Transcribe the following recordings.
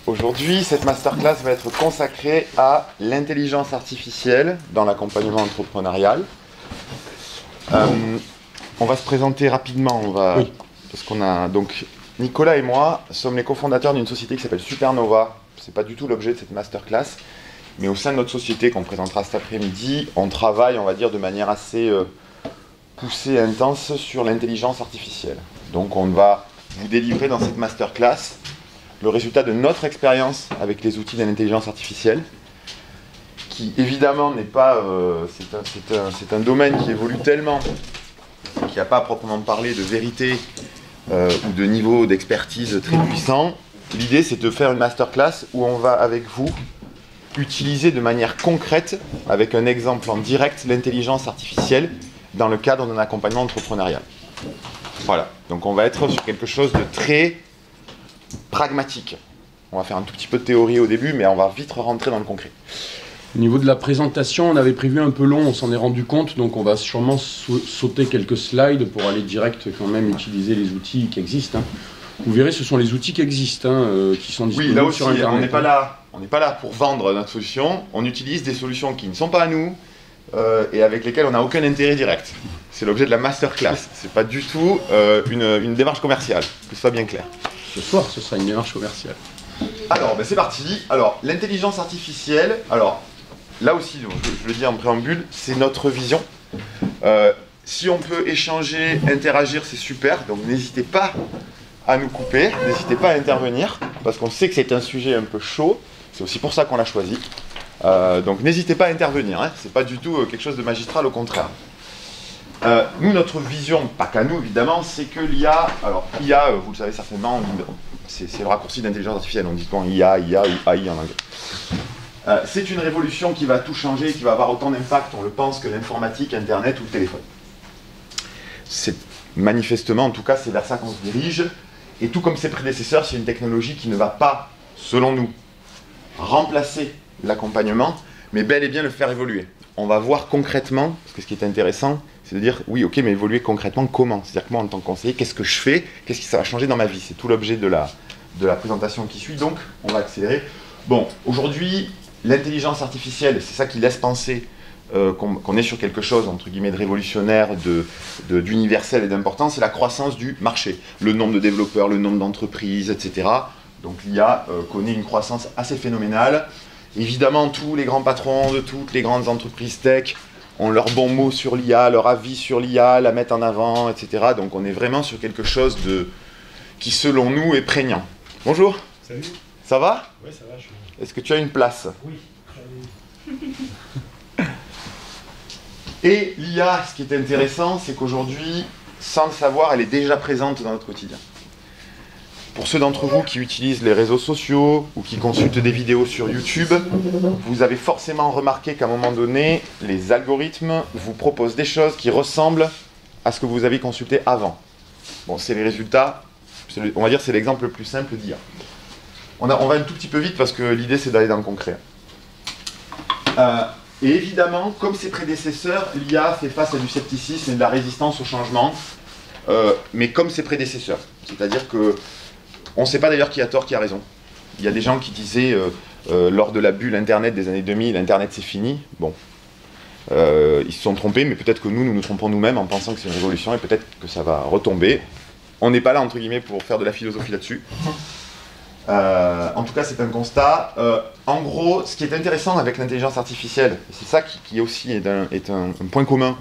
Aujourd'hui, cette masterclass va être consacrée à l'intelligence artificielle dans l'accompagnement entrepreneurial. On va se présenter rapidement, Oui. Parce qu'on a donc Nicolas et moi sommes les cofondateurs d'une société qui s'appelle Supernova. C'est pas du tout l'objet de cette masterclass, mais au sein de notre société qu'on présentera cet après-midi, on travaille, on va dire, de manière assez poussée et intense sur l'intelligence artificielle. Donc on va vous délivrer dans cette masterclass le résultat de notre expérience avec les outils de l'intelligence artificielle, qui évidemment n'est pas... c'est un domaine qui évolue tellement qu'il n'y a pas à proprement parler de vérité ou de niveau d'expertise très puissant. L'idée, c'est de faire une masterclass où on va, avec vous, utiliser de manière concrète, avec un exemple en direct, l'intelligence artificielle dans le cadre d'un accompagnement entrepreneurial. Voilà, donc on va être sur quelque chose de très pragmatique. On va faire un tout petit peu de théorie au début, mais on va vite rentrer dans le concret. Au niveau de la présentation, on avait prévu un peu long, on s'en est rendu compte, donc on va sûrement sauter quelques slides pour aller direct quand même utiliser les outils qui existent. Vous verrez, ce sont les outils qui existent, qui sont disponibles oui, là aussi, sur Internet. On n'est pas là pour vendre notre solution, on utilise des solutions qui ne sont pas à nous et avec lesquelles on n'a aucun intérêt direct. C'est l'objet de la masterclass, c'est pas du tout une démarche commerciale, que ce soit bien clair. Ce soir, ce sera une démarche commerciale. Alors, c'est parti. Alors, l'intelligence artificielle, alors, là aussi, je le dis en préambule, c'est notre vision. Si on peut échanger, interagir, c'est super, donc n'hésitez pas à nous couper, n'hésitez pas à intervenir, parce qu'on sait que c'est un sujet un peu chaud, c'est aussi pour ça qu'on l'a choisi. Donc n'hésitez pas à intervenir, hein. C'est pas du tout quelque chose de magistral, au contraire. Nous, notre vision, pas qu'à nous évidemment, c'est que l'IA, alors IA, vous le savez certainement, c'est le raccourci d'intelligence artificielle, on dit quand IA, IA ou AI en anglais. C'est une révolution qui va tout changer, qui va avoir autant d'impact, on le pense, que l'informatique, Internet ou le téléphone. C'est manifestement, en tout cas, c'est vers ça qu'on se dirige, et tout comme ses prédécesseurs, c'est une technologie qui ne va pas, selon nous, remplacer l'accompagnement, mais bel et bien le faire évoluer. On va voir concrètement, parce que ce qui est intéressant, c'est de dire, oui, ok, mais évoluer concrètement comment? C'est-à-dire que moi, en tant que conseiller, qu'est-ce que je fais? Qu'est-ce que ça va changer dans ma vie? C'est tout l'objet de la présentation qui suit, donc on va accélérer. Bon, aujourd'hui, l'intelligence artificielle, c'est ça qui laisse penser qu'on est sur quelque chose, entre guillemets, de révolutionnaire, d'universel et d'important, c'est la croissance du marché. Le nombre de développeurs, le nombre d'entreprises, etc. Donc l'IA connaît une croissance assez phénoménale. Évidemment, tous les grands patrons de toutes les grandes entreprises tech ont leur bon mot sur l'IA, leur avis sur l'IA, la mettent en avant, etc. Donc on est vraiment sur quelque chose qui, selon nous, est prégnant. Bonjour. Salut. Ça va? Oui, ça va, je suis... Est-ce que tu as une place? Oui. Et l'IA, ce qui est intéressant, c'est qu'aujourd'hui, sans le savoir, elle est déjà présente dans notre quotidien. Pour ceux d'entre vous qui utilisent les réseaux sociaux ou qui consultent des vidéos sur YouTube, vous avez forcément remarqué qu'à un moment donné, les algorithmes vous proposent des choses qui ressemblent à ce que vous avez consulté avant. Bon, c'est les résultats, on va dire c'est l'exemple le plus simple d'IA. On va un tout petit peu vite parce que l'idée c'est d'aller dans le concret. Et évidemment, comme ses prédécesseurs, l'IA fait face à du scepticisme et de la résistance au changement, mais comme ses prédécesseurs. C'est-à-dire que on ne sait pas d'ailleurs qui a tort, qui a raison. Il y a des gens qui disaient, lors de la bulle Internet des années 2000, Internet c'est fini. Bon, ils se sont trompés, mais peut-être que nous nous trompons nous-mêmes en pensant que c'est une révolution et peut-être que ça va retomber. On n'est pas là, entre guillemets, pour faire de la philosophie là-dessus. En tout cas, c'est un constat. En gros, ce qui est intéressant avec l'intelligence artificielle, et c'est ça qui aussi est un point commun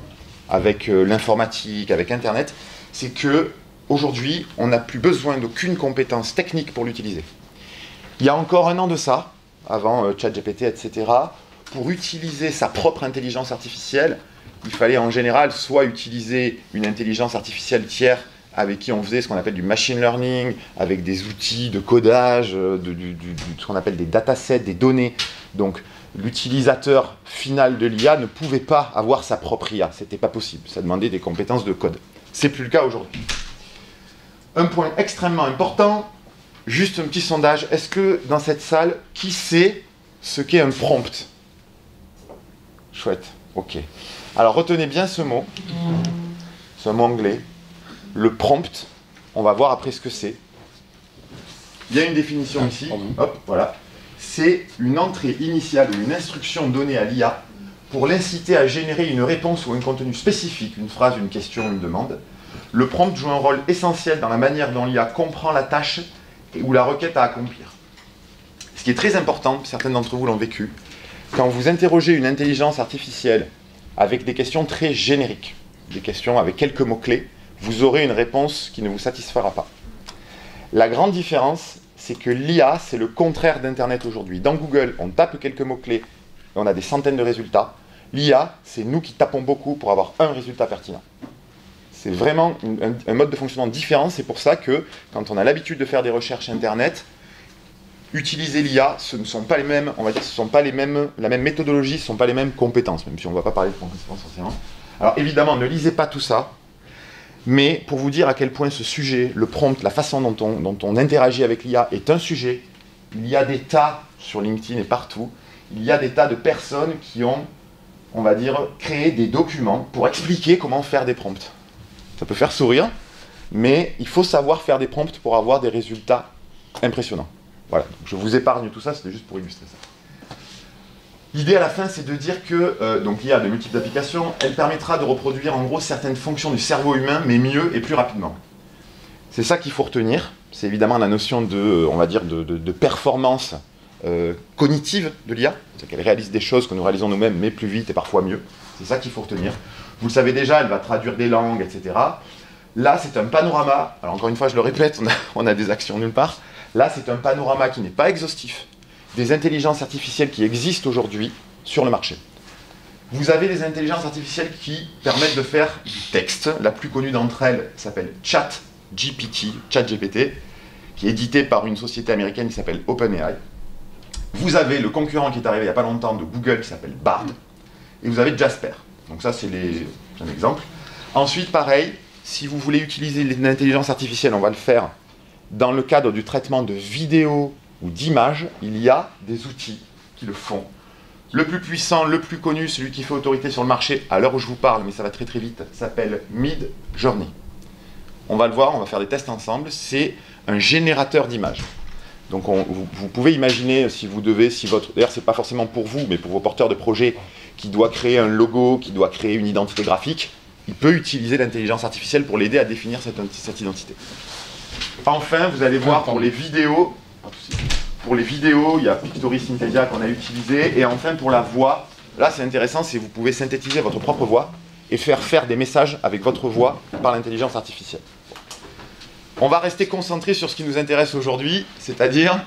avec l'informatique, avec Internet, c'est que aujourd'hui, on n'a plus besoin d'aucune compétence technique pour l'utiliser. Il y a encore un an de ça, avant ChatGPT, etc., pour utiliser sa propre intelligence artificielle, il fallait en général soit utiliser une intelligence artificielle tiers avec qui on faisait ce qu'on appelle du machine learning, avec des outils de codage, ce qu'on appelle des datasets, des données. Donc l'utilisateur final de l'IA ne pouvait pas avoir sa propre IA, c'était pas possible, ça demandait des compétences de code. C'est plus le cas aujourd'hui. Un point extrêmement important, juste un petit sondage, est-ce que dans cette salle, qui sait ce qu'est un prompt? Chouette, ok. Alors retenez bien ce mot. C'est un mot anglais. Le prompt, on va voir après ce que c'est. Il y a une définition ici. Hop, voilà. C'est une entrée initiale ou une instruction donnée à l'IA pour l'inciter à générer une réponse ou un contenu spécifique, une phrase, une question, une demande. Le prompt joue un rôle essentiel dans la manière dont l'IA comprend la tâche ou la requête à accomplir. Ce qui est très important, certains d'entre vous l'ont vécu, quand vous interrogez une intelligence artificielle avec des questions très génériques, des questions avec quelques mots-clés, vous aurez une réponse qui ne vous satisfera pas. La grande différence, c'est que l'IA, c'est le contraire d'Internet aujourd'hui. Dans Google, on tape quelques mots-clés et on a des centaines de résultats. L'IA, c'est nous qui tapons beaucoup pour avoir un résultat pertinent. C'est vraiment un mode de fonctionnement différent. C'est pour ça que, quand on a l'habitude de faire des recherches Internet, utiliser l'IA, ce ne sont pas les mêmes, on va dire, ce ne sont pas les mêmes, la même méthodologie, ce ne sont pas les mêmes compétences, même si on ne va pas parler de compétences forcément. Alors évidemment, ne lisez pas tout ça, mais pour vous dire à quel point ce sujet, le prompt, la façon dont on interagit avec l'IA est un sujet, il y a des tas, sur LinkedIn et partout, il y a des tas de personnes qui ont, on va dire, créé des documents pour expliquer comment faire des prompts. Ça peut faire sourire, mais il faut savoir faire des prompts pour avoir des résultats impressionnants. Voilà, donc je vous épargne tout ça, c'était juste pour illustrer ça. L'idée à la fin, c'est de dire que donc l'IA a de multiples applications, elle permettra de reproduire en gros certaines fonctions du cerveau humain, mais mieux et plus rapidement. C'est ça qu'il faut retenir. C'est évidemment la notion de, on va dire, de performance cognitive de l'IA. C'est qu'elle réalise des choses que nous réalisons nous-mêmes, mais plus vite et parfois mieux. C'est ça qu'il faut retenir. Vous le savez déjà, elle va traduire des langues, etc. Là, c'est un panorama. Alors encore une fois, je le répète, on a des actions nulle part. Là, c'est un panorama qui n'est pas exhaustif des intelligences artificielles qui existent aujourd'hui sur le marché. Vous avez des intelligences artificielles qui permettent de faire du texte. La plus connue d'entre elles s'appelle ChatGPT, qui est édité par une société américaine qui s'appelle OpenAI. Vous avez le concurrent qui est arrivé il n'y a pas longtemps de Google qui s'appelle Bard. Et vous avez Jasper. Donc ça, c'est un exemple. Ensuite, pareil, si vous voulez utiliser l'intelligence artificielle, on va le faire dans le cadre du traitement de vidéos ou d'images, il y a des outils qui le font. Le plus puissant, le plus connu, celui qui fait autorité sur le marché, à l'heure où je vous parle, mais ça va très très vite, s'appelle Midjourney. On va le voir, on va faire des tests ensemble. C'est un générateur d'images. Donc vous pouvez imaginer, si vous devez, d'ailleurs c'est pas forcément pour vous, mais pour vos porteurs de projets, qui doit créer un logo, qui doit créer une identité graphique, il peut utiliser l'intelligence artificielle pour l'aider à définir cette identité. Enfin, vous allez voir pour les vidéos, il y a Pictory Synthesia qu'on a utilisé, et enfin pour la voix, là c'est intéressant, c'est que vous pouvez synthétiser votre propre voix et faire des messages avec votre voix par l'intelligence artificielle. On va rester concentré sur ce qui nous intéresse aujourd'hui, c'est-à-dire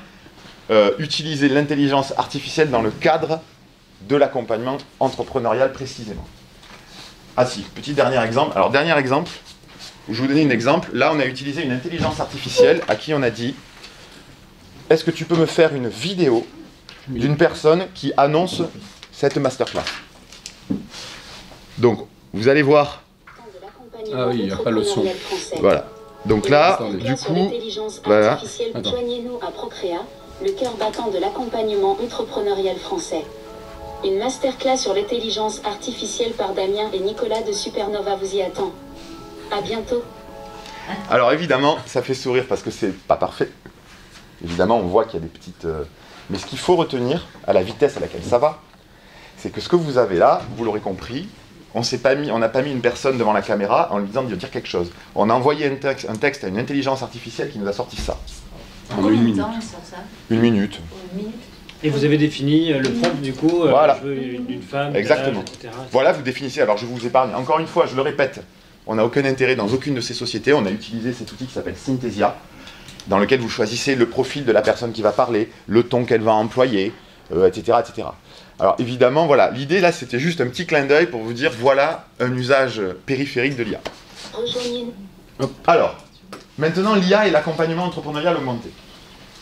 utiliser l'intelligence artificielle dans le cadre de l'accompagnement entrepreneurial précisément. Ah si, petit dernier exemple. Alors dernier exemple, je vais vous donner un exemple. Là on a utilisé une intelligence artificielle à qui on a dit: est-ce que tu peux me faire une vidéo d'une personne qui annonce cette masterclass? Donc, vous allez voir. Ah oui, il n'y a pas le son. Voilà. Donc là, du coup, voilà. Joignez-nous à Procréa, le cœur battant de l'accompagnement entrepreneurial français. Une masterclass sur l'intelligence artificielle par Damien et Nicolas de Supernova vous y attend. À bientôt. Alors évidemment, ça fait sourire parce que c'est pas parfait. Évidemment, on voit qu'il y a des petites... Mais ce qu'il faut retenir, à la vitesse à laquelle ça va, c'est que ce que vous avez là, vous l'aurez compris, on n'a pas mis une personne devant la caméra en lui disant de dire quelque chose. On a envoyé un texte à une intelligence artificielle qui nous a sorti ça. En une minute. Une minute. Et vous avez défini le prompt du coup, voilà. je veux une femme, exactement. âge, etc. Voilà, vous définissez, alors je vous épargne. Encore une fois, je le répète, on n'a aucun intérêt dans aucune de ces sociétés, on a utilisé cet outil qui s'appelle Synthesia, dans lequel vous choisissez le profil de la personne qui va parler, le ton qu'elle va employer, etc., etc. Alors évidemment, voilà, l'idée là c'était juste un petit clin d'œil pour vous dire voilà un usage périphérique de l'IA. Alors, maintenant l'IA et l'accompagnement entrepreneurial augmenté.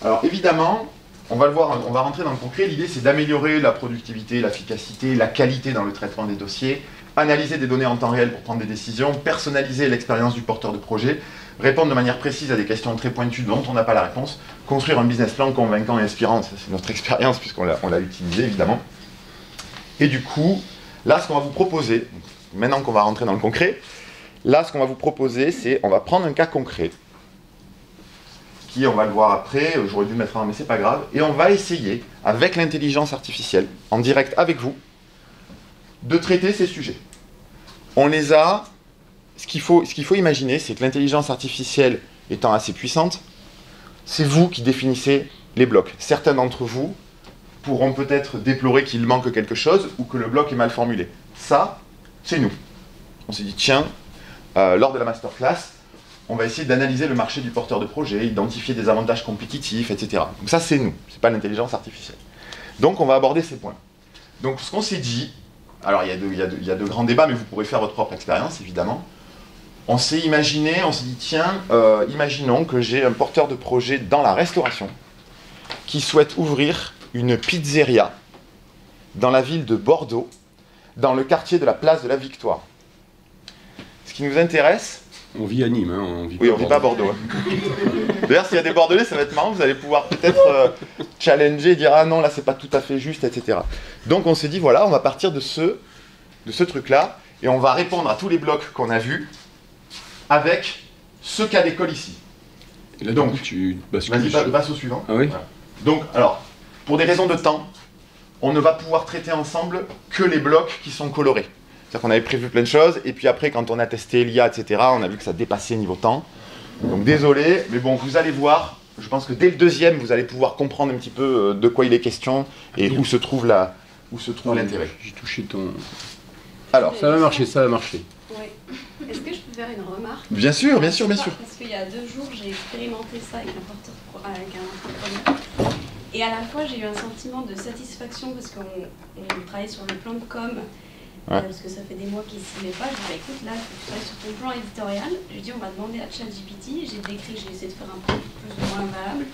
Alors évidemment, on va le voir, on va rentrer dans le concret, l'idée c'est d'améliorer la productivité, l'efficacité, la qualité dans le traitement des dossiers, analyser des données en temps réel pour prendre des décisions, personnaliser l'expérience du porteur de projet, répondre de manière précise à des questions très pointues dont on n'a pas la réponse, construire un business plan convaincant et inspirant, ça c'est notre expérience puisqu'on l'a utilisé évidemment. Et du coup, Là, ce qu'on va vous proposer, maintenant qu'on va rentrer dans le concret, là, ce qu'on va vous proposer, c'est, on va prendre un cas concret, qui, on va le voir après, j'aurais dû le mettre en, mais c'est pas grave, et on va essayer, avec l'intelligence artificielle, en direct avec vous, de traiter ces sujets. On les a, ce qu'il faut imaginer, c'est que l'intelligence artificielle étant assez puissante, c'est vous qui définissez les blocs. Certains d'entre vous pourront peut-être déplorer qu'il manque quelque chose ou que le bloc est mal formulé. Ça, c'est nous. On s'est dit, tiens, lors de la masterclass, on va essayer d'analyser le marché du porteur de projet, identifier des avantages compétitifs, etc. Donc ça, c'est nous, c'est pas l'intelligence artificielle. Donc on va aborder ces points. Donc ce qu'on s'est dit, alors il y a de grands débats, mais vous pourrez faire votre propre expérience, évidemment. On s'est imaginé, on s'est dit, tiens, imaginons que j'ai un porteur de projet dans la restauration qui souhaite ouvrir une pizzeria dans la ville de Bordeaux, dans le quartier de la place de la Victoire. Ce qui nous intéresse... On vit à Nîmes, hein, on vit pas à Bordeaux. Hein. D'ailleurs, s'il y a des Bordelais, ça va être marrant, vous allez pouvoir peut-être challenger et dire « Ah non, là, c'est pas tout à fait juste, etc. » Donc, on s'est dit, voilà, on va partir de ce truc-là, et on va répondre à tous les blocs qu'on a vus, avec ce cas d'école ici. Et là, donc, tu vas-y, passe au suivant. Ah oui. Voilà. Donc, alors, pour des raisons de temps, on ne va pouvoir traiter ensemble que les blocs qui sont colorés. C'est-à-dire qu'on avait prévu plein de choses, et puis après, quand on a testé l'IA, etc., on a vu que ça dépassait niveau temps. Donc, désolé, mais bon, vous allez voir, je pense que dès le deuxième, vous allez pouvoir comprendre un petit peu de quoi il est question, et où se trouve l'intérêt. J'ai touché ton... Alors, ça va marcher, ça va marcher. Ouais. Est-ce que je peux faire une remarque? Bien sûr, bien sûr, bien sûr. Parce qu'il y a 2 jours, j'ai expérimenté ça avec un entrepreneur. Et à la fois, j'ai eu un sentiment de satisfaction parce qu'on travaille sur le plan de com. Parce que ça fait des mois qu'il ne s'y met pas. Je dis, bah, écoute, là, tu travailles sur ton plan éditorial. Je lui dis, on va demander à ChatGPT. J'ai décrit, j'ai essayé de faire un peu plus ou moins valable.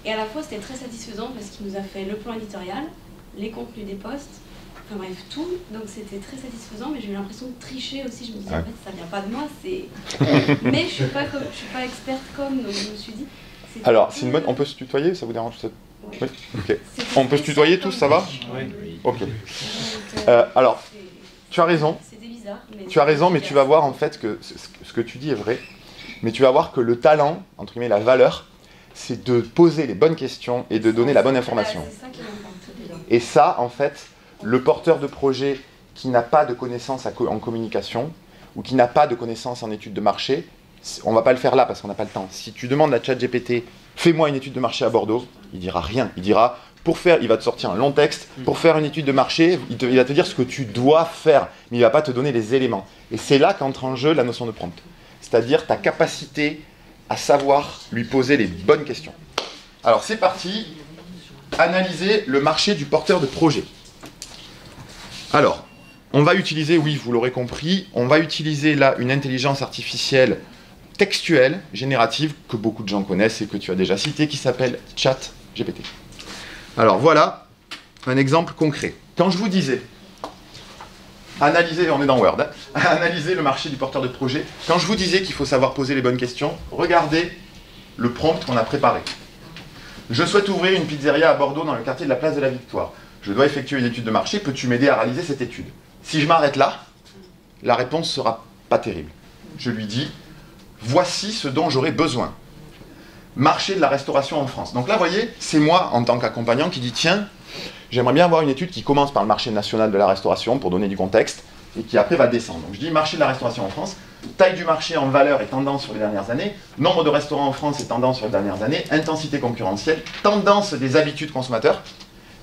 Et à la fois, c'était très satisfaisant parce qu'il nous a fait le plan éditorial, les contenus des posts, enfin bref, tout. Donc c'était très satisfaisant, mais j'ai eu l'impression de tricher aussi. Je me dis, en fait, ça vient pas de moi, c'est... Mais je suis pas experte com, donc je me suis dit... Alors, c'est une bonne... On peut se tutoyer, ça vous dérange ça? Oui. Okay. On peut se tutoyer tous, ça va? Oui. Ok. Alors, tu as raison. Tu as raison, mais tu vas voir en fait que ce que tu dis est vrai. Mais tu vas voir que le talent, entre guillemets, la valeur, c'est de poser les bonnes questions et de donner la bonne information. Et ça, en fait, le porteur de projet qui n'a pas de connaissances en communication ou qui n'a pas de connaissances en études de marché, on ne va pas le faire là parce qu'on n'a pas le temps. Si tu demandes à ChatGPT, fais-moi une étude de marché à Bordeaux, il dira rien. Il dira, il va te sortir un long texte, pour faire une étude de marché, il va te dire ce que tu dois faire, mais il ne va pas te donner les éléments. Et c'est là qu'entre en jeu la notion de prompt. C'est-à-dire ta capacité à savoir lui poser les bonnes questions. Alors c'est parti, analyser le marché du porteur de projet. Alors, on va utiliser, oui, vous l'aurez compris, on va utiliser là une intelligence artificielle textuelle, générative, que beaucoup de gens connaissent et que tu as déjà cité, qui s'appelle ChatGPT. Alors voilà un exemple concret. Quand je vous disais, analyser, on est dans Word, hein, analyser le marché du porteur de projet, quand je vous disais qu'il faut savoir poser les bonnes questions, regardez le prompt qu'on a préparé. Je souhaite ouvrir une pizzeria à Bordeaux dans le quartier de la place de la Victoire. Je dois effectuer une étude de marché, peux-tu m'aider à réaliser cette étude? Si je m'arrête là, la réponse ne sera pas terrible. Je lui dis, voici ce dont j'aurai besoin. Marché de la restauration en France. Donc là, vous voyez, c'est moi, en tant qu'accompagnant, qui dit, tiens, j'aimerais bien avoir une étude qui commence par le marché national de la restauration, pour donner du contexte, et qui après va descendre. Donc je dis, marché de la restauration en France, taille du marché en valeur et tendance sur les dernières années, nombre de restaurants en France et tendance sur les dernières années, intensité concurrentielle, tendance des habitudes consommateurs,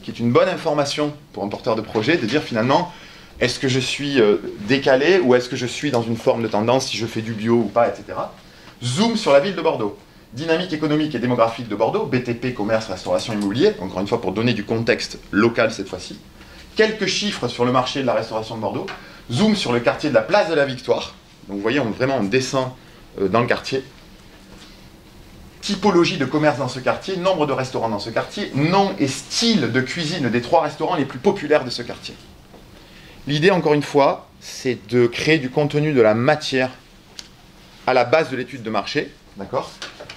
qui est une bonne information pour un porteur de projet, de dire finalement, est-ce que je suis décalé ou est-ce que je suis dans une forme de tendance si je fais du bio ou pas, etc. Zoom sur la ville de Bordeaux. Dynamique économique et démographique de Bordeaux, BTP, commerce, restauration, immobilier, encore une fois pour donner du contexte local cette fois-ci. Quelques chiffres sur le marché de la restauration de Bordeaux. Zoom sur le quartier de la place de la Victoire. Donc vous voyez, on descend dans le quartier. Typologie de commerce dans ce quartier, nombre de restaurants dans ce quartier, nom et style de cuisine des 3 restaurants les plus populaires de ce quartier. L'idée, encore une fois, c'est de créer du contenu, de la matière à la base de l'étude de marché. D'accord ?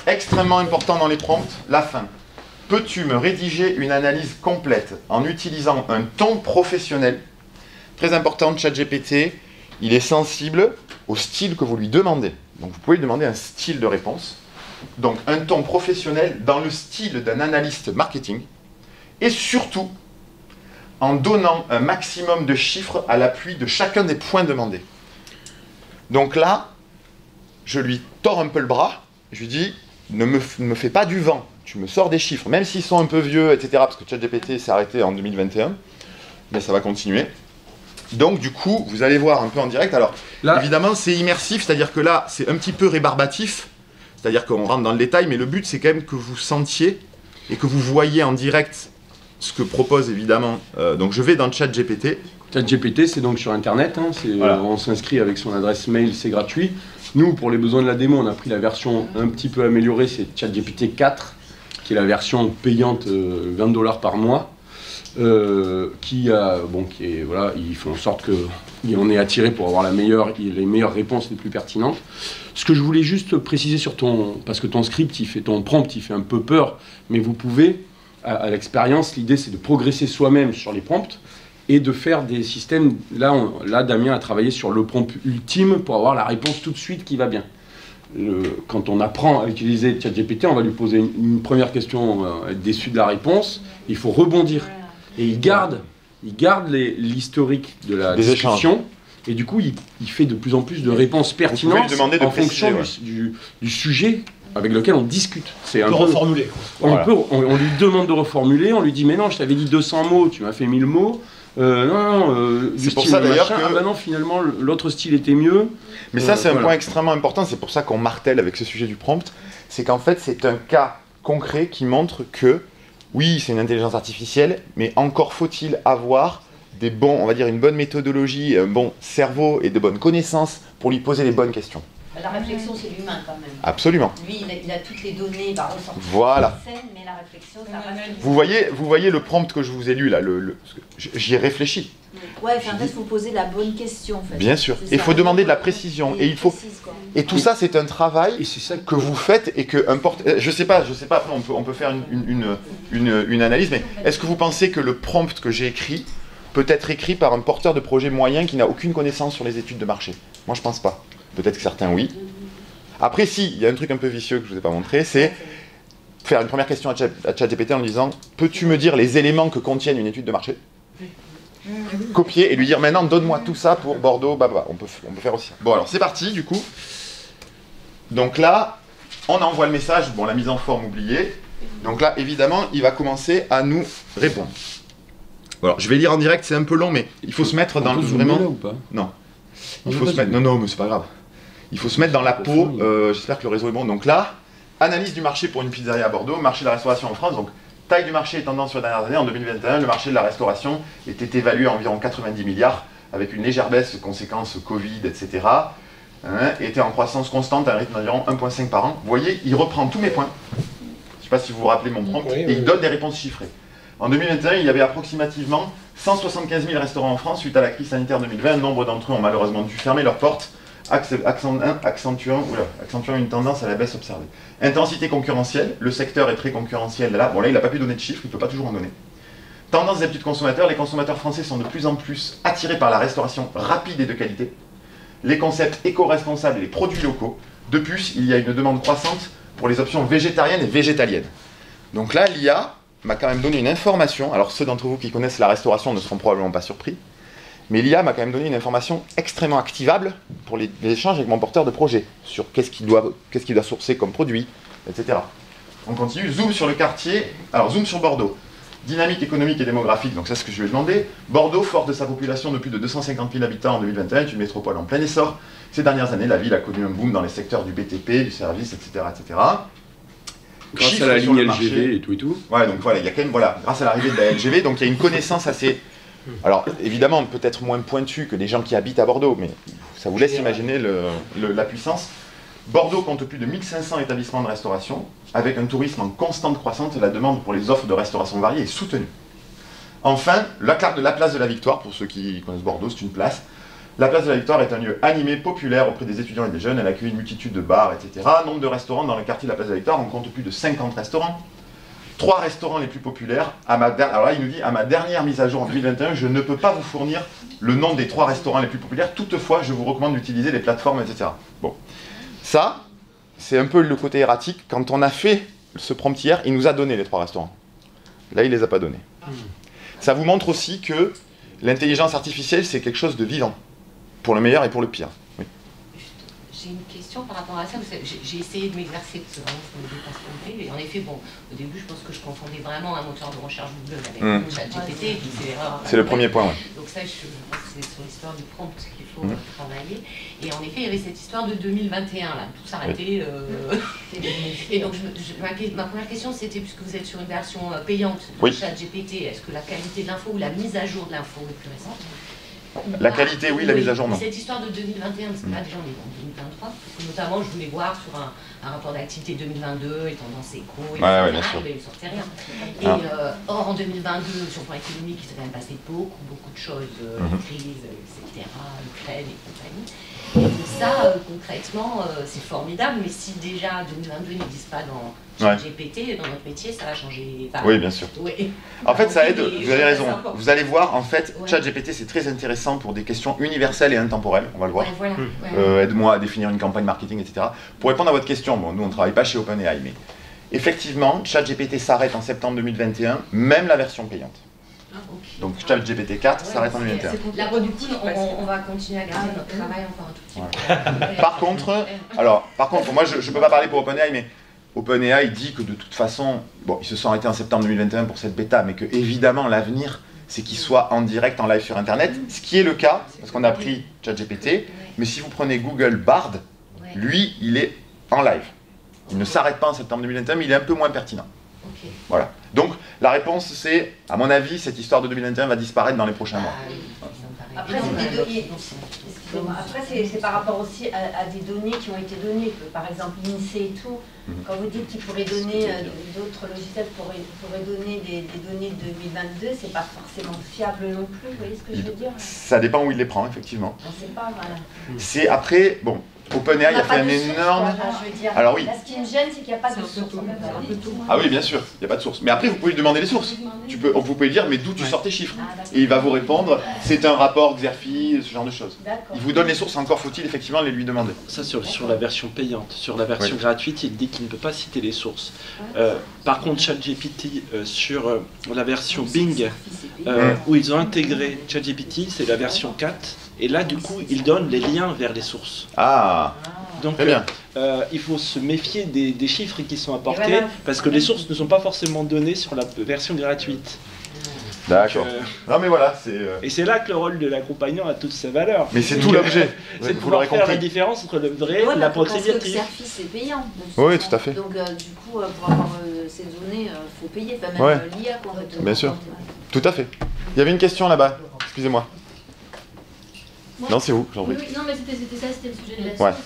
Extrêmement important dans les prompts, la fin. Peux-tu me rédiger une analyse complète en utilisant un ton professionnel très important, ChatGPT, il est sensible au style que vous lui demandez. Donc vous pouvez lui demander un style de réponse, donc un ton professionnel dans le style d'un analyste marketing, et surtout en donnant un maximum de chiffres à l'appui de chacun des points demandés. Donc là, je lui tords un peu le bras, je lui dis, ne me fais pas du vent, tu me sors des chiffres, même s'ils sont un peu vieux, etc., parce que ChatGPT s'est arrêté en 2021, mais ça va continuer. Donc du coup, vous allez voir un peu en direct. Alors, là, évidemment, c'est immersif, c'est-à-dire que là, c'est un petit peu rébarbatif, c'est-à-dire qu'on rentre dans le détail, mais le but, c'est quand même que vous sentiez et que vous voyez en direct ce que propose évidemment. Donc je vais dans ChatGPT. ChatGPT, c'est donc sur Internet, hein, voilà. On s'inscrit avec son adresse mail, c'est gratuit. Nous, pour les besoins de la démo, on a pris la version un petit peu améliorée, c'est ChatGPT 4, qui est la version payante, $20 par mois. Qui est, voilà, ils font en sorte qu'on est attiré pour avoir les meilleures réponses les plus pertinentes. Ce que je voulais juste préciser sur parce que ton script, ton prompt, il fait un peu peur, mais vous pouvez, à l'expérience, l'idée c'est de progresser soi-même sur les prompts et de faire des systèmes. Là, Damien a travaillé sur le prompt ultime pour avoir la réponse tout de suite qui va bien. Quand on apprend à utiliser ChatGPT, on va lui poser une première question, être déçu de la réponse, il faut rebondir. Et il garde l'historique de la discussion, et du coup, il fait de plus en plus de réponses pertinentes en fonction du sujet avec lequel on discute. C'est un peu reformuler. On lui demande de reformuler, on lui dit « Mais non, je t'avais dit 200 mots, tu m'as fait 1000 mots. C'est pour ça d'ailleurs que... Ah bah non, finalement, l'autre style était mieux. » Mais ça, c'est un point extrêmement important, c'est pour ça qu'on martèle avec ce sujet du prompt, c'est qu'en fait, c'est un cas concret qui montre que oui, c'est une intelligence artificielle, mais encore faut-il avoir on va dire une bonne méthodologie, un bon cerveau et de bonnes connaissances pour lui poser les bonnes questions. La réflexion, c'est l'humain quand même. Absolument. Lui, il a toutes les données, il va ressortir voilà. la scène, mais la réflexion, ça reste... Vous voyez le prompt que je vous ai lu là, j'y ai réfléchi. Ouais, en fait, il faut poser la bonne question. En fait. Bien sûr. Il faut demander de la précision. Oui, et il faut. Et tout ça, c'est un travail que vous faites et que je sais pas. Après, on peut faire une analyse. Mais est-ce que vous pensez que le prompt que j'ai écrit peut être écrit par un porteur de projet moyen qui n'a aucune connaissance sur les études de marché? Moi, je pense pas. Peut-être que certains oui. Après, si, il y a un truc un peu vicieux que je vous ai pas montré, c'est faire une première question à ChatGPT en lui disant « Peux-tu me dire les éléments que contiennent une étude de marché ?» Copier et lui dire maintenant donne-moi tout ça pour Bordeaux, on peut faire aussi. Bon alors c'est parti du coup. Donc là, on envoie le message, la mise en forme oubliée. Donc là évidemment, il va commencer à nous répondre. Bon, alors, je vais lire en direct, c'est un peu long, mais il faut se mettre dans le vraiment. Ou pas non. Il faut se mettre. Non, mais c'est pas grave. Il faut se mettre dans la peau. J'espère que le réseau est bon. Donc là, analyse du marché pour une pizzeria à Bordeaux, marché de la restauration en France. Donc taille du marché et tendance sur les dernières années. En 2021, le marché de la restauration était évalué à environ 90 milliards, avec une légère baisse, conséquence Covid, etc. Était en croissance constante à un rythme d'environ 1,5 par an. Vous voyez, il reprend tous mes points. Je ne sais pas si vous vous rappelez mon prompt, et il donne des réponses chiffrées. En 2021, il y avait approximativement 175 000 restaurants en France suite à la crise sanitaire 2020. Nombre d'entre eux ont malheureusement dû fermer leurs portes, accentuant une tendance à la baisse observée. Intensité concurrentielle, le secteur est très concurrentiel là. Bon là, il n'a pas pu donner de chiffres, il ne peut pas toujours en donner. Tendance des habitudes consommateurs, les consommateurs français sont de plus en plus attirés par la restauration rapide et de qualité. Les concepts éco-responsables et les produits locaux. De plus, il y a une demande croissante pour les options végétariennes et végétaliennes. Donc là, l'IA m'a quand même donné une information. Alors ceux d'entre vous qui connaissent la restauration ne seront probablement pas surpris. Mais l'IA m'a quand même donné une information extrêmement activable pour les échanges avec mon porteur de projet, sur qu'est-ce qu'il doit sourcer comme produit, etc. On continue, zoom sur le quartier, alors zoom sur Bordeaux. Dynamique économique et démographique, donc c'est ce que je lui ai demandé. Bordeaux, forte de sa population de plus de 250 000 habitants en 2021, est une métropole en plein essor. Ces dernières années, la ville a connu un boom dans les secteurs du BTP, du service, etc. etc. Grâce à la ligne LGV et tout. Ouais, donc voilà, il y a quand même, grâce à l'arrivée de la LGV, donc il y a une connaissance assez... Alors, évidemment, peut-être moins pointue que les gens qui habitent à Bordeaux, mais ça vous laisse imaginer la puissance. Bordeaux compte plus de 1500 établissements de restauration, avec un tourisme en constante croissance et la demande pour les offres de restauration variées est soutenue. Enfin, la place de la Victoire, pour ceux qui connaissent Bordeaux, c'est une place. La place de la Victoire est un lieu animé, populaire auprès des étudiants et des jeunes. Elle accueille une multitude de bars, etc. Nombre de restaurants dans le quartier de la place de la Victoire, on compte plus de 50 restaurants. 3 restaurants les plus populaires. Alors là, il nous dit, à ma dernière mise à jour en 2021, je ne peux pas vous fournir le nom des 3 restaurants les plus populaires. Toutefois, je vous recommande d'utiliser les plateformes, etc. Bon, ça, c'est un peu le côté erratique. Quand on a fait ce prompt hier, il nous a donné les 3 restaurants. Là, il les a pas donnés. Ça vous montre aussi que l'intelligence artificielle, c'est quelque chose de vivant, pour le meilleur et pour le pire. Oui. J'ai une question par rapport à ça. J'ai essayé de m'exercer parce que vraiment je ne me pas se tromper. Et en effet, bon, au début, je pense que je confondais vraiment un moteur de recherche Google avec ChatGPT. C'est le premier point. Ouais. Donc ça, je pense que c'est sur l'histoire du prompt qu'il faut travailler. Et en effet, il y avait cette histoire de 2021 là, tout s'arrêtait. Et donc ma première question, c'était puisque vous êtes sur une version payante de ChatGPT, est-ce que la qualité de l'info ou la mise à jour de l'info est plus récente? La qualité, oui, la mise à jour, non. Cette histoire de 2021, parce que là, déjà, on est en 2023, parce que notamment, je voulais voir sur un rapport d'activité 2022, les tendances éco, et bien sûr. il ne sortait rien. Et or, en 2022, sur le plan économique, il s'est quand même passé beaucoup de choses, crises, etc., l'Ukraine et compagnie. Et donc ça, concrètement, c'est formidable, mais si déjà 2022 n'existe pas dans ChatGPT, dans notre métier, ça va changer. Enfin, oui, bien sûr. Ouais. En fait, ça aide, vous avez raison. Vous allez voir, en fait, ChatGPT, c'est très intéressant pour des questions universelles et intemporelles, on va le voir. Ouais, voilà. Aide-moi à définir une campagne marketing, etc. Pour répondre à votre question, bon, nous, on ne travaille pas chez OpenAI, mais effectivement, ChatGPT s'arrête en septembre 2021, même la version payante. Donc ChatGPT 4 s'arrête en 2021. Là, du coup, on va continuer à garder notre travail encore un tout petit peu. Par contre, moi, je ne peux pas parler pour OpenAI, mais OpenAI dit que de toute façon, bon, ils se sont arrêtés en septembre 2021 pour cette bêta, mais que évidemment l'avenir, c'est qu'ils soient en direct, en live sur Internet, ce qui est le cas, parce qu'on a pris ChatGPT, mais si vous prenez Google Bard, lui, il est en live. Il ne s'arrête pas en septembre 2021, mais il est un peu moins pertinent. Voilà. Donc, la réponse, c'est, à mon avis, cette histoire de 2021 va disparaître dans les prochains mois. Après, c'est par rapport aussi à des données qui ont été données, que, par exemple l'INSEE et tout. Quand vous dites qu'ils pourraient donner, d'autres logiciels pourraient donner des données de 2022, c'est pas forcément fiable non plus, vous voyez ce que je veux dire? Ça dépend où il les prend, effectivement. On sait pas, voilà. C'est après, bon, OpenAI a fait un énorme... Alors oui. Là, ce qui me gêne, c'est qu'il n'y a pas de source. Ah oui, bien sûr, il n'y a pas de source. Mais après, vous pouvez lui demander les sources. Vous pouvez lui dire, mais d'où tu sors tes chiffres? Et il va vous répondre, c'est un rapport Xerfi, ce genre de choses. Il vous donne les sources, encore faut-il effectivement les lui demander. Ça sur la version payante. Sur la version gratuite, il dit qu'il ne peut pas citer les sources. Par contre, ChatGPT, sur la version Bing, où ils ont intégré ChatGPT, c'est la version 4. Et là, du coup, il donne les liens vers les sources. Ah, donc, très bien. Il faut se méfier des chiffres qui sont apportés, parce que les sources ne sont pas forcément données sur la version gratuite. D'accord. Non mais voilà, c'est... Et c'est là que le rôle de l'accompagnant a toute sa valeur. Mais c'est tout l'objet. C'est de pouvoir faire la différence entre le vrai et la proximité. Parce que le service est payant. Oui, tout à fait. Donc du coup, pour avoir ces données, il faut payer. Enfin, même l'IA qu'on va te... Bien sûr. Tout à fait. Il y avait une question là-bas. Excusez-moi. Non, c'est vous, j'en prie. Oui, non, mais c'était ça, c'était le sujet de la source,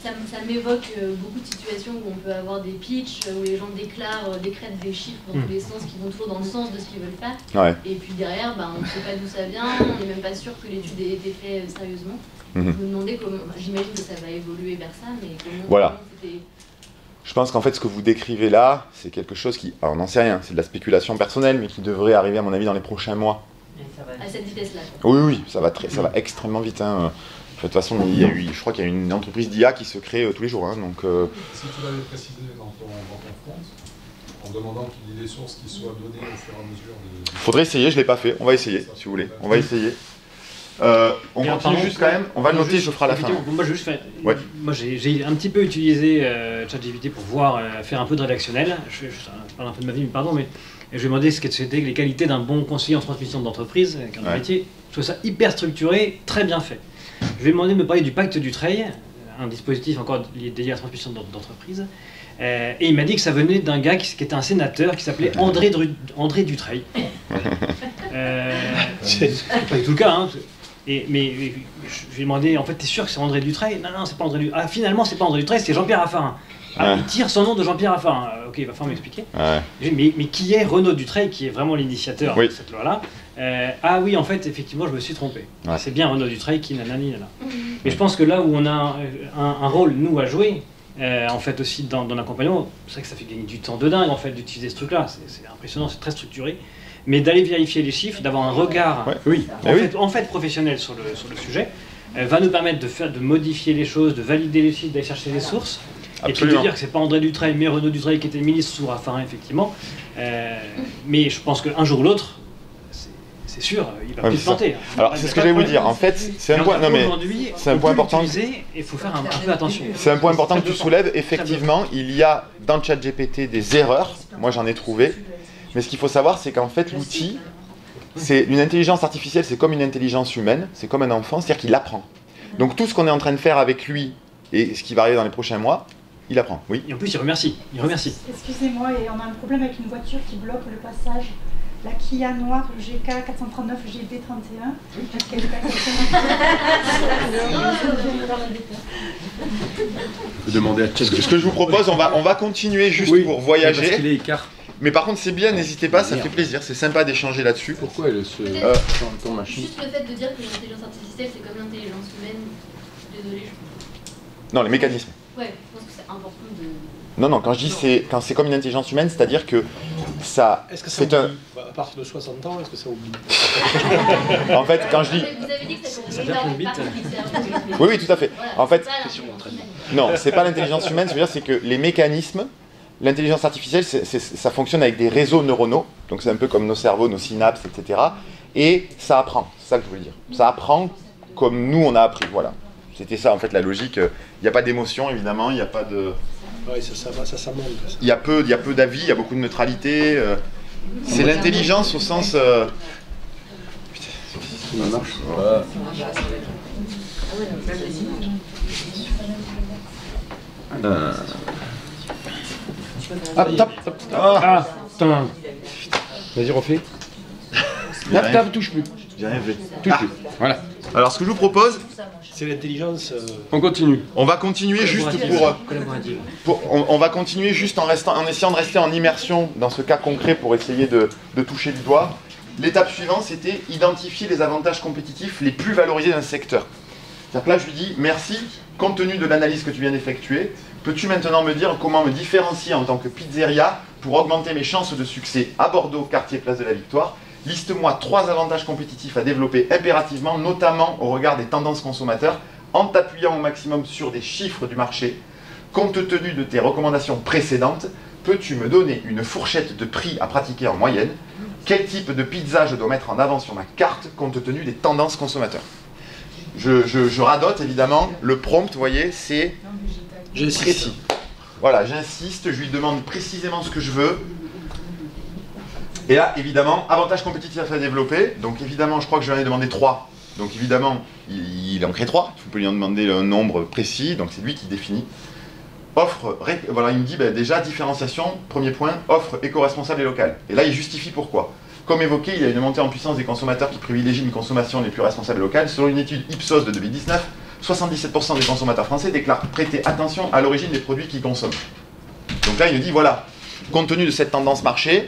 parce que ça m'évoque beaucoup de situations où on peut avoir des pitchs, où les gens décrètent des chiffres dans tous les sens qui vont toujours dans le sens de ce qu'ils veulent faire. Et puis derrière, on ne sait pas d'où ça vient, on n'est même pas sûr que l'étude ait été faite sérieusement. Je me demandais comment, j'imagine que ça va évoluer vers ça, mais comment c'était... Je pense qu'en fait, ce que vous décrivez là, c'est quelque chose qui, alors on n'en sait rien, c'est de la spéculation personnelle, mais qui devrait arriver à mon avis dans les prochains mois. À cette vitesse-là. Oui, ça va extrêmement vite. De toute façon, je crois qu'il y a une entreprise d'IA qui se crée tous les jours. Donc, si tu l'avais précisé dans ton front, en demandant qu'il y ait des sources qui soient données au fur et à mesure. Faudrait essayer, je ne l'ai pas fait. On va essayer, si vous voulez. On va essayer. On continue juste quand même. On va le noter, je ferai à la fin. Moi, j'ai un petit peu utilisé ChatGPT pour faire un peu de rédactionnel. Je parle un peu de ma vie, mais pardon, mais je lui ai demandé ce qu'étaient les qualités d'un bon conseiller en transmission d'entreprise, avec un métier. Je trouve ça hyper structuré, très bien fait. Je lui ai demandé de me parler du pacte Dutreil, un dispositif encore dédié à la transmission d'entreprise. Et il m'a dit que ça venait d'un gars qui était un sénateur qui s'appelait André Dutreil. C'est pas du tout le cas, hein. Mais je lui ai demandé, en fait, t'es sûr que c'est André Dutreil? Non, c'est pas André Dutreil. Ah, finalement, c'est pas André Dutreil, c'est Jean-Pierre Raffarin. Il tire son nom de Jean-Pierre Raffarin. Ok, il va falloir m'expliquer. Mais qui est Renaud Dutreil, qui est vraiment l'initiateur de cette loi-là? Ah oui, en fait, effectivement, je me suis trompé. C'est bien Renaud Dutreil qui nanani nana. Mais je pense que là où on a un rôle, nous, à jouer, en fait aussi dans l'accompagnement. C'est vrai que ça fait gagner du temps de dingue en fait d'utiliser ce truc-là. C'est impressionnant, c'est très structuré. Mais d'aller vérifier les chiffres, d'avoir un regard en fait professionnel sur le sujet, va nous permettre de modifier les choses, de valider les chiffres, d'aller chercher les sources. Absolument. Et puis de dire que c'est pas André Dutheil, mais Renaud Dutheil qui était ministre sous Raffarin, effectivement. Mais je pense qu'un jour ou l'autre, c'est sûr, il va plus se planter. Alors c'est ce que j'allais vous dire. En fait, c'est un point. Non mais c'est un point important. Il faut faire un peu attention. C'est un point important que tu soulèves. Effectivement, il y a dans ChatGPT des erreurs. Moi, j'en ai trouvé. Mais ce qu'il faut savoir, c'est qu'en fait, l'outil, c'est une intelligence artificielle, c'est comme une intelligence humaine, c'est comme un enfant, c'est-à-dire qu'il apprend. Donc tout ce qu'on est en train de faire avec lui et ce qui va arriver dans les prochains mois, il apprend. Oui. Et en plus, il remercie. Excusez-moi, et on a un problème avec une voiture qui bloque le passage. La Kia noire GK 439 GB31. Demander à ce que je vous propose, on va continuer juste pour voyager. Parce qu'il est écart. Mais par contre, c'est bien, n'hésitez pas, ça fait plaisir, c'est sympa d'échanger là-dessus. Pourquoi elle se... Juste le fait de dire que l'intelligence artificielle, c'est comme l'intelligence humaine, désolé. Non, les mécanismes. Ouais, je pense que c'est important de... Non, quand je dis quand c'est comme une intelligence humaine, c'est-à-dire que ça... Est-ce que ça oublie à partir de 60 ans, est-ce que ça oublie En fait, quand je dis... Vous avez dit que ça oublie Oui, tout à fait. En fait, non, c'est pas l'intelligence humaine, ce que je veux dire, c'est que les mécanismes... L'intelligence artificielle, ça fonctionne avec des réseaux neuronaux, donc c'est un peu comme nos cerveaux, nos synapses, etc. Et ça apprend, c'est ça que je voulais dire. Ça apprend comme nous on a appris, voilà. C'était ça en fait la logique. Il n'y a pas d'émotion évidemment, il n'y a pas de... Oui, ça monte. Il y a peu d'avis, il y a beaucoup de neutralité. C'est l'intelligence au sens... Putain, ça marche. Ah, putain. Vas-y, refais. Touche plus. J'ai rien fait. Touche plus. Voilà. Alors, ce que je vous propose, c'est l'intelligence. On continue. On va continuer juste on va continuer juste en essayant de rester en immersion dans ce cas concret pour essayer de toucher du doigt. L'étape suivante, c'était identifier les avantages compétitifs les plus valorisés d'un secteur. C'est-à-dire que là, je lui dis merci, compte tenu de l'analyse que tu viens d'effectuer. Peux-tu maintenant me dire comment me différencier en tant que pizzeria pour augmenter mes chances de succès à Bordeaux, quartier Place de la Victoire? Liste-moi 3 avantages compétitifs à développer impérativement, notamment au regard des tendances consommateurs, en t'appuyant au maximum sur des chiffres du marché. Compte tenu de tes recommandations précédentes, peux-tu me donner une fourchette de prix à pratiquer en moyenne? Quel type de pizza je dois mettre en avant sur ma carte compte tenu des tendances consommateurs? Je radote évidemment, le prompt, vous voyez, c'est... précis. Voilà, j'insiste, je lui demande précisément ce que je veux. Et là, évidemment, avantage compétitif à développer. Donc évidemment, je crois que je lui en ai demandé 3. Donc évidemment, il en crée 3. Il faut lui en demander un nombre précis, donc c'est lui qui définit. Offre, voilà, il me dit déjà, différenciation, premier point, offre éco-responsable et locale. Et là, il justifie pourquoi. Comme évoqué, il y a une montée en puissance des consommateurs qui privilégient une consommation les plus responsables et locales. Selon une étude Ipsos de 2019, 77% des consommateurs français déclarent prêter attention à l'origine des produits qu'ils consomment. Donc là, il nous dit, voilà, compte tenu de cette tendance marché,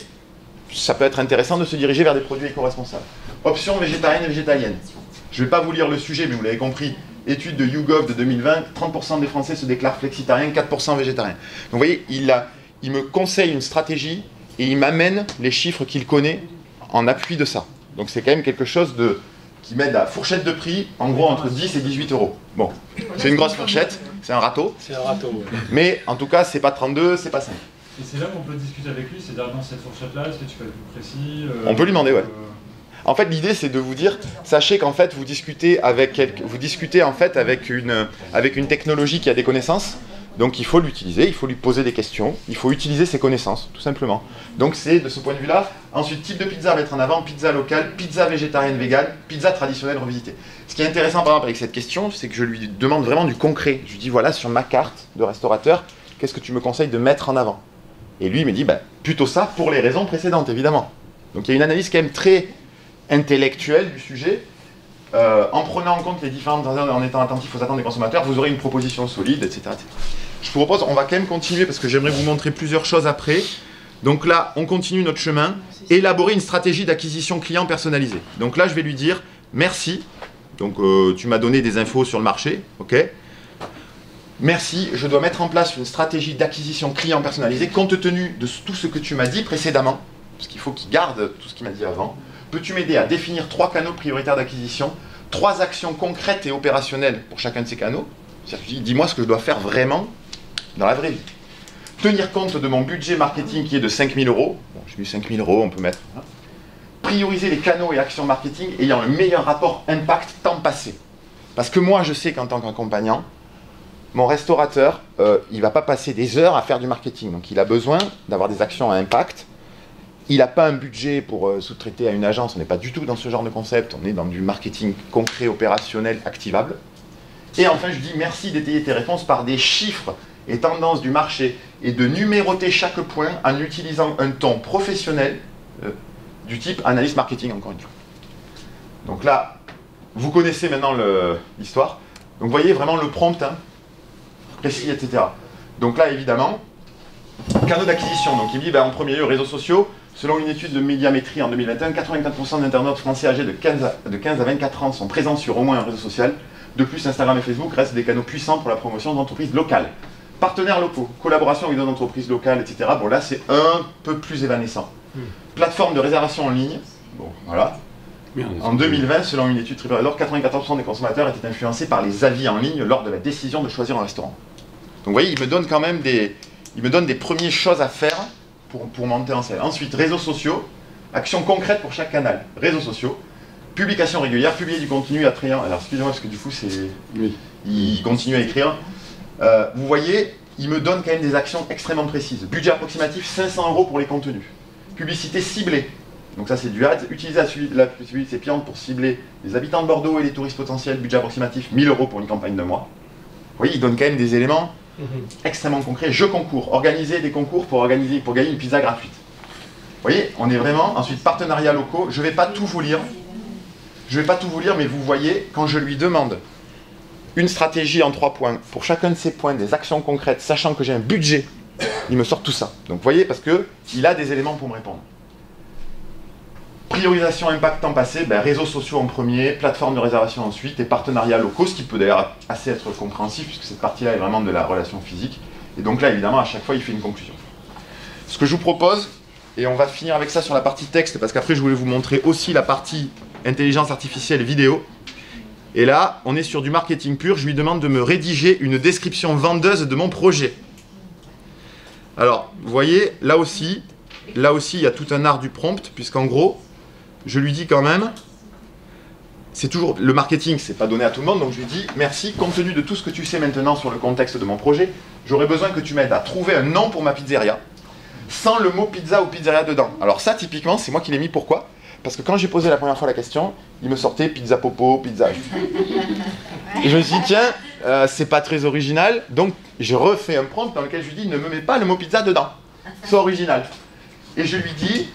ça peut être intéressant de se diriger vers des produits éco-responsables. Option végétarienne et végétalienne. Je ne vais pas vous lire le sujet, mais vous l'avez compris. Étude de YouGov de 2020, 30% des Français se déclarent flexitariens, 4% végétariens. Donc vous voyez, il me conseille une stratégie et il m'amène les chiffres qu'il connaît en appui de ça. Donc c'est quand même quelque chose qui m'aide à fourchette de prix, en gros entre 10 et 18 euros. Bon, c'est une grosse fourchette, c'est un râteau. C'est un râteau, ouais. Mais en tout cas, c'est pas 32, c'est pas 5. Et c'est là qu'on peut discuter avec lui, c'est dans cette fourchette-là, est-ce que tu peux être plus précis On peut lui demander, ouais. En fait, l'idée, c'est de vous dire, sachez qu'en fait, vous discutez avec une technologie qui a des connaissances, donc il faut l'utiliser, il faut lui poser des questions, il faut utiliser ses connaissances, tout simplement. Donc c'est de ce point de vue-là. Ensuite, type de pizza à mettre en avant, pizza locale, pizza végétarienne végane, pizza traditionnelle revisitée. Ce qui est intéressant par exemple avec cette question, c'est que je lui demande vraiment du concret. Je lui dis, voilà, sur ma carte de restaurateur, qu'est-ce que tu me conseilles de mettre en avant? Et lui, il me dit, plutôt ça pour les raisons précédentes, évidemment. Donc il y a une analyse quand même très intellectuelle du sujet. En prenant en compte les différentes attentes, en étant attentif aux attentes des consommateurs, vous aurez une proposition solide, etc., etc. Je vous propose, on va quand même continuer parce que j'aimerais vous montrer plusieurs choses après. Donc là, on continue notre chemin. Élaborer une stratégie d'acquisition client personnalisée. Donc là, je vais lui dire merci. Donc tu m'as donné des infos sur le marché, ok. merci, je dois mettre en place une stratégie d'acquisition client personnalisée compte tenu de tout ce que tu m'as dit précédemment, parce qu'il faut qu'il garde tout ce qu'il m'a dit avant. Peux-tu m'aider à définir 3 canaux prioritaires d'acquisition, 3 actions concrètes et opérationnelles pour chacun de ces canaux? Dis-moi ce que je dois faire vraiment dans la vraie vie. Tenir compte de mon budget marketing qui est de 5 000 €. Bon, j'ai mis 5 000 €, on peut mettre. Prioriser les canaux et actions marketing ayant le meilleur rapport impact temps passé. Parce que moi, je sais qu'en tant qu'accompagnant, mon restaurateur, il ne va pas passer des heures à faire du marketing. Donc, il a besoin d'avoir des actions à impact. Il n'a pas un budget pour sous-traiter à une agence. On n'est pas du tout dans ce genre de concept. On est dans du marketing concret, opérationnel, activable. Et enfin, je dis merci d'étayer tes réponses par des chiffres et tendances du marché et de numéroter chaque point en utilisant un ton professionnel du type analyse marketing, encore une fois. Donc là, vous connaissez maintenant l'histoire. Donc vous voyez vraiment le prompt, hein, précis, etc. Donc là, évidemment, canaux d'acquisition. Donc il me dit, en premier lieu, réseaux sociaux. Selon une étude de Médiamétrie en 2021, 84% d'internautes français âgés de 15 à 24 ans sont présents sur au moins un réseau social. De plus, Instagram et Facebook restent des canaux puissants pour la promotion d'entreprises locales. Partenaires locaux, collaboration avec d'autres entreprises locales, etc. Bon, là, c'est un peu plus évanescent. Plateforme de réservation en ligne. Bon, voilà. En 2020, selon une étude TripAdvisor, 94% des consommateurs étaient influencés par les avis en ligne lors de la décision de choisir un restaurant. Donc, vous voyez, il me donne quand même des premières choses à faire pour monter en selle. Ensuite, réseaux sociaux. Actions concrètes pour chaque canal. Réseaux sociaux. Publication régulière, publier du contenu attrayant. Alors, excusez-moi, parce que du coup, c'est... Oui. Il continue à écrire. Vous voyez, il me donne quand même des actions extrêmement précises. Budget approximatif, 500 € pour les contenus. Publicité ciblée. Donc ça, c'est du ad. Utiliser la publicité payante pour cibler les habitants de Bordeaux et les touristes potentiels. Budget approximatif, 1000 € pour une campagne de mois. Vous voyez, il donne quand même des éléments extrêmement concrets. Jeux concours. Organiser des concours pour gagner une pizza gratuite. Vous voyez, on est vraiment... Ensuite, partenariats locaux. Je ne vais pas tout vous lire. Mais vous voyez, quand je lui demande une stratégie en 3 points, pour chacun de ces points, des actions concrètes, sachant que j'ai un budget, il me sort tout ça. Donc vous voyez, parce qu'il a des éléments pour me répondre. Priorisation impact temps passé, réseaux sociaux en premier, plateforme de réservation ensuite, et partenariats locaux, ce qui peut d'ailleurs assez être compréhensif, puisque cette partie-là est vraiment de la relation physique. Et donc là, évidemment, à chaque fois, il fait une conclusion. Ce que je vous propose, et on va finir avec ça sur la partie texte, parce qu'après, je voulais vous montrer aussi la partie intelligence artificielle vidéo. Et là, on est sur du marketing pur. Je lui demande de me rédiger une description vendeuse de mon projet. Alors, vous voyez, là aussi, il y a tout un art du prompt, puisqu'en gros, je lui dis quand même, c'est toujours, le marketing, c'est pas donné à tout le monde, donc je lui dis, merci, compte tenu de tout ce que tu sais maintenant sur le contexte de mon projet, j'aurais besoin que tu m'aides à trouver un nom pour ma pizzeria, sans le mot pizza ou pizzeria dedans. Alors ça, typiquement, c'est moi qui l'ai mis, pourquoi ? Parce que quand j'ai posé la première fois la question, il me sortait pizza popo, pizza. Et je me suis dit, tiens, c'est pas très original, donc je refais un prompt dans lequel je lui dis, ne me mets pas le mot pizza dedans, sois original. Et je lui dis,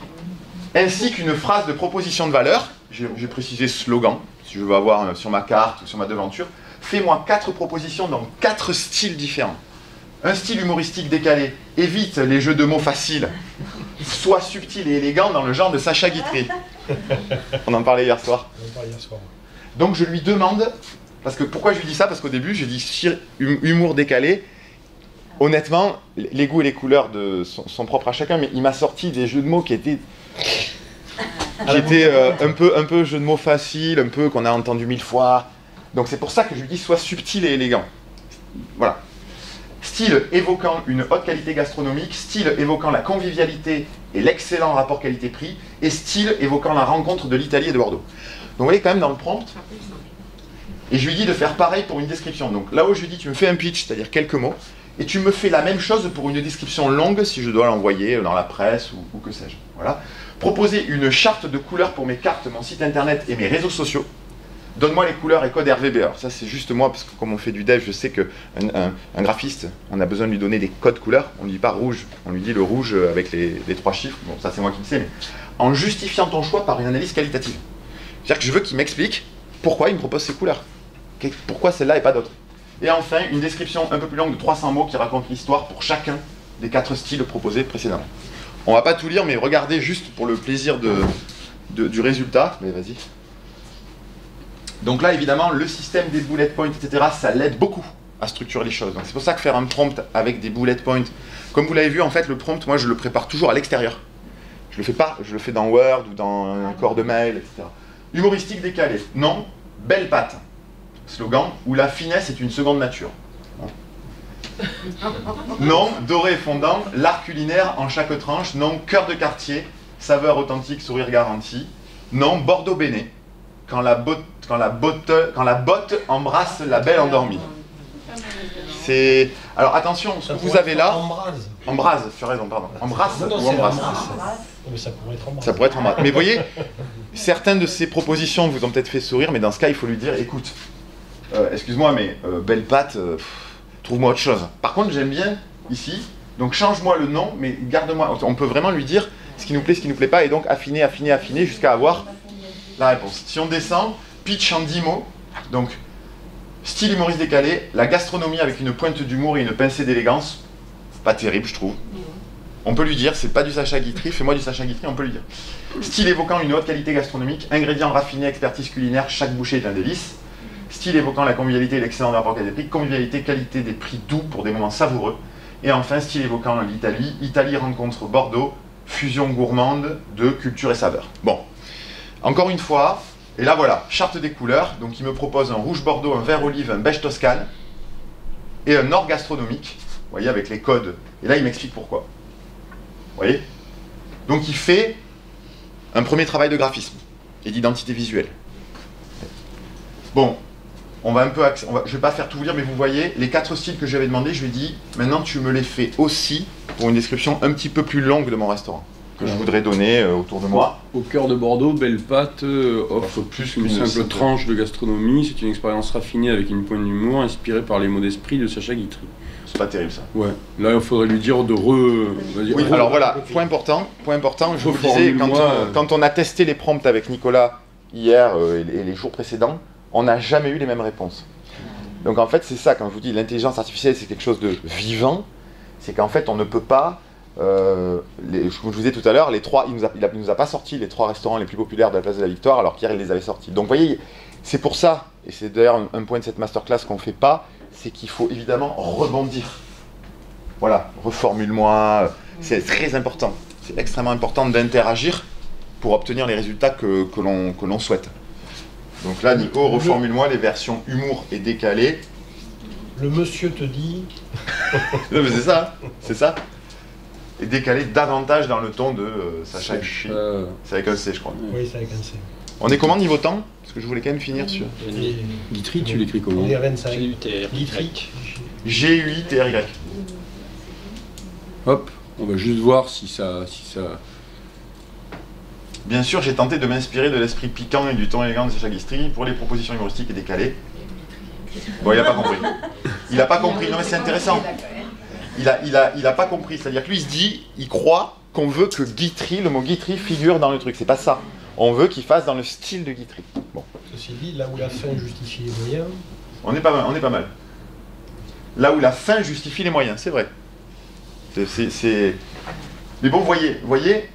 ainsi qu'une phrase de proposition de valeur, j'ai précisé slogan, si je veux avoir sur ma carte ou sur ma devanture, fais-moi 4 propositions dans 4 styles différents. Un style humoristique décalé, évite les jeux de mots faciles, sois subtil et élégant dans le genre de Sacha Guitry. On en parlait hier soir. Donc je lui demande, parce que pourquoi je lui dis ça? Parce qu'au début j'ai dit humour décalé. Honnêtement, les goûts et les couleurs sont propres à chacun, mais il m'a sorti des jeux de mots qui étaient un peu jeux de mots faciles, un peu qu'on a entendu 1000 fois. Donc c'est pour ça que je lui dis sois subtil et élégant. Voilà. Style évoquant une haute qualité gastronomique, style évoquant la convivialité et l'excellent rapport qualité-prix, et style évoquant la rencontre de l'Italie et de Bordeaux. Donc vous voyez quand même dans le prompt, et je lui dis de faire pareil pour une description. Donc là où je lui dis tu me fais un pitch, c'est-à-dire quelques mots, et tu me fais la même chose pour une description longue si je dois l'envoyer dans la presse ou que sais-je. Voilà. Proposer une charte de couleurs pour mes cartes, mon site internet et mes réseaux sociaux. Donne-moi les couleurs et codes RVB. Alors ça c'est juste moi, parce que comme on fait du dev, je sais qu'un graphiste, on a besoin de lui donner des codes couleurs. On ne lui dit pas rouge, on lui dit le rouge avec les 3 chiffres. Bon, ça c'est moi qui le sais, mais en justifiant ton choix par une analyse qualitative. C'est-à-dire que je veux qu'il m'explique pourquoi il me propose ces couleurs. Pourquoi celle-là et pas d'autres. Et enfin, une description un peu plus longue de 300 mots qui raconte l'histoire pour chacun des 4 styles proposés précédemment. On va pas tout lire, mais regardez juste pour le plaisir du résultat. Mais vas-y. Donc là, évidemment, le système des bullet points, etc., ça l'aide beaucoup. à structurer les choses. Donc c'est pour ça que faire un prompt avec des bullet points, comme vous l'avez vu, en fait, le prompt, moi, je le prépare toujours à l'extérieur. Je le fais pas, je le fais dans Word ou dans un corps de mail, etc. Humoristique décalé. Non, belle patte. Slogan, où la finesse est une seconde nature. Non, doré et fondant, l'art culinaire en chaque tranche. Non, cœur de quartier, saveur authentique, sourire garanti. Non, Bordeaux Béné, quand la botte embrasse la belle endormie. C'est... Alors attention, ce que vous avez là... Embrase, tu as raison, pardon. Embrasse ou embrasse? Mais ça pourrait être embrasse. Ça pourrait être embrasse. Mais vous voyez, certaines de ces propositions vous ont peut-être fait sourire, mais dans ce cas, il faut lui dire, écoute, excuse-moi, mais belle patte, trouve-moi autre chose. Par contre, j'aime bien ici, donc change-moi le nom, mais garde-moi... On peut vraiment lui dire ce qui nous plaît, ce qui nous plaît pas, et donc affiner, affiner, affiner, jusqu'à avoir la réponse. Si on descend, pitch en 10 mots, donc... Style humoriste décalé, la gastronomie avec une pointe d'humour et une pincée d'élégance, pas terrible je trouve. On peut lui dire, c'est pas du Sacha Guitry, fais-moi du Sacha Guitry, on peut lui dire. Style évoquant une haute qualité gastronomique, ingrédients raffinés, expertise culinaire, chaque bouchée est un délice. Style évoquant la convivialité et l'excellent rapport qualité-prix, convivialité, qualité des prix doux pour des moments savoureux. Et enfin, style évoquant l'Italie, Italie rencontre Bordeaux, fusion gourmande de culture et saveur. Bon, encore une fois, et là voilà, charte des couleurs, donc il me propose un rouge bordeaux, un vert olive, un beige toscane, et un or gastronomique, vous voyez, avec les codes. Et là il m'explique pourquoi. Vous voyez? Donc il fait un premier travail de graphisme et d'identité visuelle. Bon, on va un peu, je vais pas faire tout vous dire, mais vous voyez, les 4 styles que je lui avais demandé, je lui ai dit, maintenant tu me les fais aussi pour une description un petit peu plus longue de mon restaurant, que je voudrais donner autour de moi. Au cœur de Bordeaux, Belle Pâte offre plus qu'une simple tranche de gastronomie. C'est une expérience raffinée avec une pointe d'humour inspirée par les mots d'esprit de Sacha Guitry. C'est pas terrible ça. Ouais. Là, il faudrait lui dire de Oui, alors voilà, point important, je vous le disais, quand on a testé les prompts avec Nicolas hier et les jours précédents, on n'a jamais eu les mêmes réponses. Donc en fait, c'est ça, quand je vous dis l'intelligence artificielle, c'est quelque chose de vivant, c'est qu'en fait, on ne peut pas... comme je vous disais tout à l'heure, il nous a pas sorti les 3 restaurants les plus populaires de la place de la Victoire, alors qu'hier il les avait sortis. Donc vous voyez, c'est pour ça, et c'est d'ailleurs un point de cette masterclass qu'on ne fait pas, c'est qu'il faut évidemment rebondir. Voilà, reformule-moi, c'est très important. C'est extrêmement important d'interagir pour obtenir les résultats que l'on souhaite. Donc là, Nico, reformule-moi les versions humour et décalé. Le monsieur te dit... Non mais c'est ça, c'est ça. Et décaler davantage dans le ton de Sacha Guitry. C'est avec un C, je crois. Oui, c'est avec un C. On est comment niveau temps? Parce que je voulais quand même finir sur... Guitry, tu l'écris comment? On est à 25. Guitry. G-U-I-T-R-Y. Hop, on va juste voir si ça... Bien sûr, j'ai tenté de m'inspirer de l'esprit piquant et du ton élégant de Sacha Guitry pour les propositions humoristiques et décalées. Bon, il n'a pas compris. Il n'a pas compris, non mais c'est intéressant. Il a pas compris, c'est-à-dire que lui il se dit, il croit qu'on veut que Guitry, le mot Guitry figure dans le truc, c'est pas ça. On veut qu'il fasse dans le style de Guitry. Bon. Ceci dit, là où la fin justifie les moyens... On est pas mal, Là où la fin justifie les moyens, c'est vrai. Mais bon, vous voyez,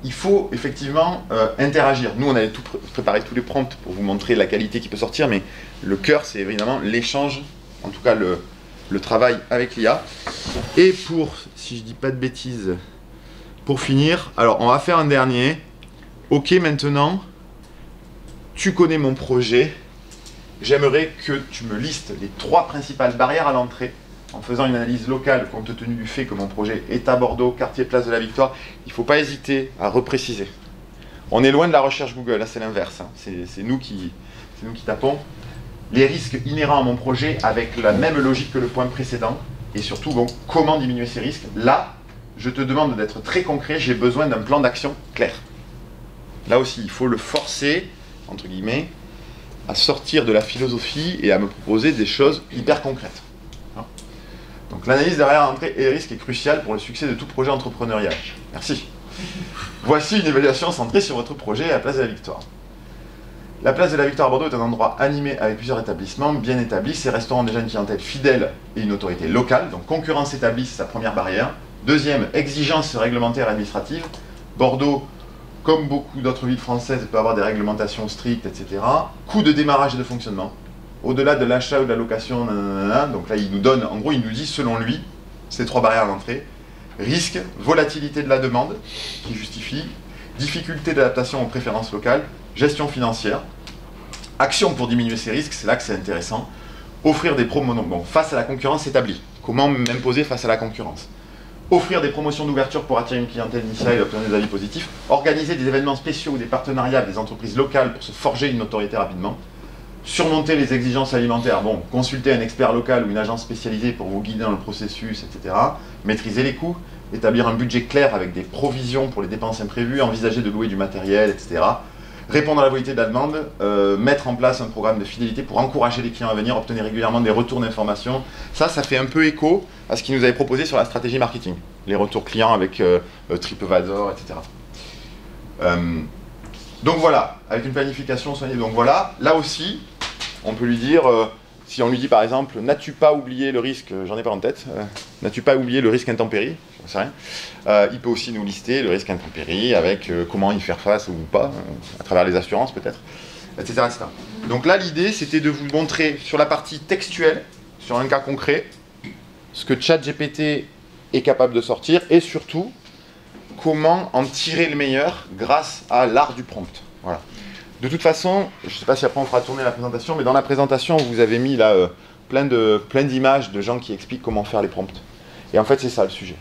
il faut effectivement interagir. Nous, on avait préparé tous les prompts pour vous montrer la qualité qui peut sortir, mais le cœur, c'est évidemment l'échange, en tout cas le travail avec l'IA. Et pour, si je dis pas de bêtises, pour finir, alors on va faire un dernier. Ok, maintenant, tu connais mon projet. J'aimerais que tu me listes les 3 principales barrières à l'entrée en faisant une analyse locale compte tenu du fait que mon projet est à Bordeaux, quartier Place de la Victoire. Il ne faut pas hésiter à repréciser. On est loin de la recherche Google, là c'est l'inverse. Hein. C'est nous qui tapons. Les risques inhérents à mon projet avec la même logique que le point précédent. Et surtout, bon, comment diminuer ces risques? Là, je te demande d'être très concret, j'ai besoin d'un plan d'action clair. Là aussi, il faut le forcer, entre guillemets, à sortir de la philosophie et à me proposer des choses hyper concrètes. Donc l'analyse derrière l'entrée et les risques est cruciale pour le succès de tout projet entrepreneurial. Merci. Voici une évaluation centrée sur votre projet à la Place de la Victoire. La Place de la Victoire à Bordeaux est un endroit animé avec plusieurs établissements bien établis. Ces restaurants ont déjà une clientèle fidèle et une autorité locale. Donc concurrence établie, c'est sa première barrière. Deuxième, exigence réglementaire et administrative. Bordeaux, comme beaucoup d'autres villes françaises, peut avoir des réglementations strictes, etc. Coût de démarrage et de fonctionnement. au-delà de l'achat ou de la location, donc là il nous donne, en gros il nous dit selon lui, ces 3 barrières d'entrée, risque, volatilité de la demande, qui justifie, difficulté d'adaptation aux préférences locales, gestion financière, action pour diminuer ces risques, c'est là que c'est intéressant, offrir des promos, bon, face à la concurrence établie, comment m'imposer face à la concurrence, offrir des promotions d'ouverture pour attirer une clientèle initiale et obtenir des avis positifs, organiser des événements spéciaux ou des partenariats avec des entreprises locales pour se forger une notoriété rapidement, surmonter les exigences alimentaires, bon, consulter un expert local ou une agence spécialisée pour vous guider dans le processus, etc. Maîtriser les coûts, établir un budget clair avec des provisions pour les dépenses imprévues, envisager de louer du matériel, etc. Répondre à la volonté de la demande, mettre en place un programme de fidélité pour encourager les clients à venir, obtenir régulièrement des retours d'informations. Ça fait un peu écho à ce qu'ils nous avaient proposé sur la stratégie marketing, les retours clients avec TripAdvisor, etc. Donc voilà, avec une planification soignée. Donc voilà, là aussi, on peut lui dire, si on lui dit par exemple, n'as-tu pas oublié le risque, j'en ai pas en tête, n'as-tu pas oublié le risque intempérie, je sais rien, il peut aussi nous lister le risque intempérie avec comment y faire face ou pas, à travers les assurances peut-être, etc., etc. Donc là, l'idée, c'était de vous montrer sur la partie textuelle, sur un cas concret, ce que ChatGPT est capable de sortir et surtout, comment en tirer le meilleur grâce à l'art du prompt. Voilà. De toute façon, je ne sais pas si après on fera tourner la présentation, mais dans la présentation, vous avez mis là plein d'images de gens qui expliquent comment faire les prompts. Et en fait, c'est ça le sujet.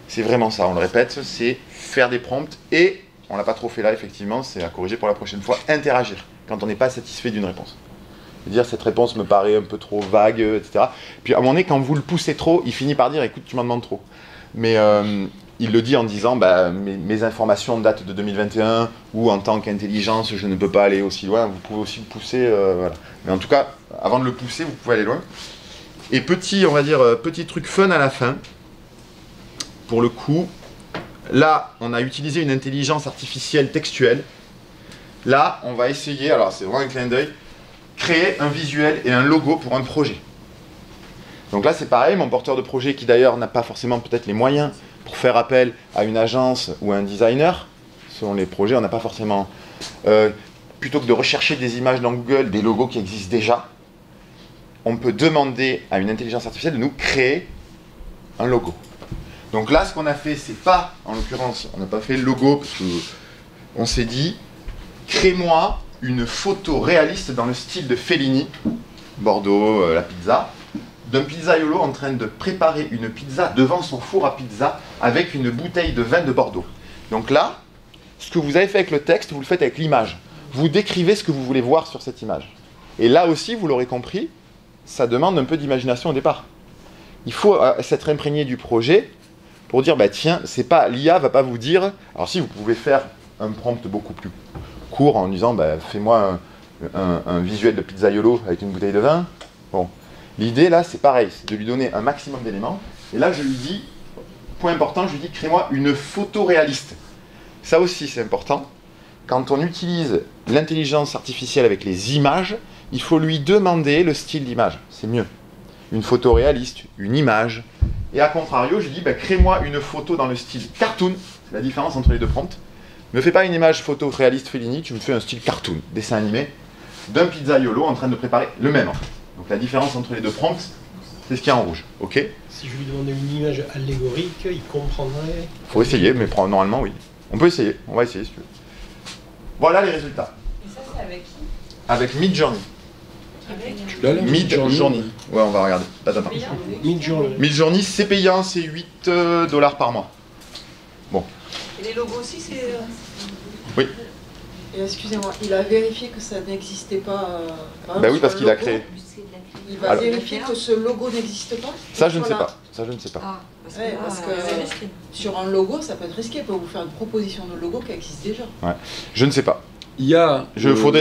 C'est vraiment ça, on le répète, c'est faire des prompts et, on ne l'a pas trop fait là effectivement, c'est à corriger pour la prochaine fois, interagir quand on n'est pas satisfait d'une réponse. Dire cette réponse me paraît un peu trop vague, etc. Puis à un moment donné, quand vous le poussez trop, il finit par dire écoute, tu m'en demandes trop. Mais il le dit en disant bah, mes informations datent de 2021 ou en tant qu'intelligence, je ne peux pas aller aussi loin. Vous pouvez aussi le pousser. Voilà. Mais en tout cas, avant de le pousser, vous pouvez aller loin. Et petit, on va dire, petit truc fun à la fin. Pour le coup, là, on a utilisé une intelligence artificielle textuelle. Là, on va essayer, alors c'est vraiment un clin d'œil, créer un visuel et un logo pour un projet. Donc là, c'est pareil, mon porteur de projet qui d'ailleurs n'a pas forcément peut-être les moyens pour faire appel à une agence ou à un designer. Selon les projets, on n'a pas forcément... plutôt que de rechercher des images dans Google, des logos qui existent déjà, on peut demander à une intelligence artificielle de nous créer un logo. Donc là, ce qu'on a fait, c'est pas, en l'occurrence, on n'a pas fait le logo, parce qu'on s'est dit, crée-moi une photo réaliste dans le style de Fellini, Bordeaux, la pizza, d'un pizzaiolo en train de préparer une pizza devant son four à pizza avec une bouteille de vin de Bordeaux. Donc là, ce que vous avez fait avec le texte, vous le faites avec l'image. Vous décrivez ce que vous voulez voir sur cette image. Et là aussi, vous l'aurez compris, ça demande un peu d'imagination au départ. Il faut s'être imprégné du projet pour dire, bah tiens, c'est pas, l'IA va pas vous dire... Alors si, vous pouvez faire un prompt beaucoup plus court en disant, bah, fais-moi un visuel de pizzaiolo avec une bouteille de vin. Bon. L'idée là, c'est pareil, c'est de lui donner un maximum d'éléments. Et là, je lui dis, point important, je lui dis, crée-moi une photo réaliste. Ça aussi, c'est important. Quand on utilise l'intelligence artificielle avec les images, il faut lui demander le style d'image. C'est mieux. Une photo réaliste, une image. Et à contrario, je lui dis, bah, crée-moi une photo dans le style cartoon. C'est la différence entre les deux prompts. Ne me fais pas une image photo réaliste Fellini, tu me fais un style cartoon, dessin animé, d'un pizzaiolo en train de préparer le même en fait. Donc la différence entre les deux prompts, c'est ce qu'il y a en rouge. Ok ? Si je lui demandais une image allégorique, il comprendrait. Faut essayer, mais normalement oui. On peut essayer, on va essayer si tu veux. Voilà les résultats. Et ça, c'est avec qui ? Avec Midjourney. Tu l'as là ? Midjourney. Ouais, on va regarder. Attends. Midjourney, c'est payant, c'est $8 par mois. Bon. Et les logos aussi, c'est... Oui. Et excusez-moi, il a vérifié que ça n'existait pas. Bah oui, parce qu'il a créé. Il va vérifier que ce logo n'existe pas. Ça, je ne sais pas. Ça, je ne sais pas. Ah, parce que sur un logo, ça peut être risqué. Il peut vous faire une proposition de logo qui existe déjà. Ouais. Je ne sais pas. Il y a,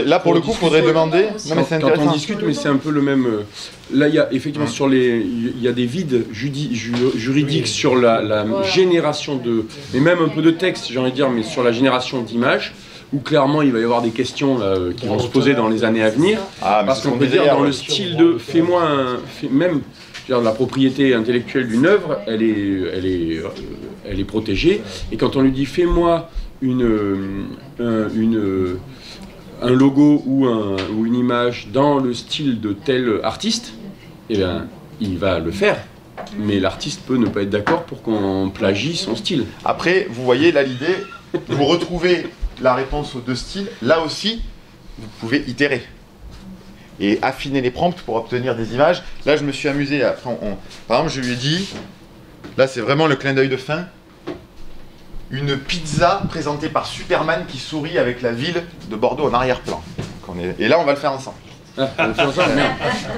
là, pour le coup, il faudrait demander. Non, mais c'est intéressant. Quand on discute, mais c'est un peu le même. Là, il y a effectivement sur les, il y a des vides juridiques sur la génération de, mais même un peu de texte, j'ai envie de dire, mais sur la génération d'images, où clairement il va y avoir des questions là, qui vont se poser dans les années à venir, parce qu'on peut dire dans le style de, fais-moi un, même. La propriété intellectuelle d'une œuvre, elle est protégée. Et quand on lui dit fais-moi un logo ou une image dans le style de tel artiste, eh bien, il va le faire. Mais l'artiste peut ne pas être d'accord pour qu'on plagie son style. Après, vous voyez là l'idée, vous retrouvez la réponse aux deux styles. Là aussi, vous pouvez itérer et affiner les prompts pour obtenir des images. Là, je me suis amusé. Par exemple, je lui ai dit, là, c'est vraiment le clin d'œil de fin. Une pizza présentée par Superman qui sourit avec la ville de Bordeaux en arrière-plan. Et là, on va le faire ensemble.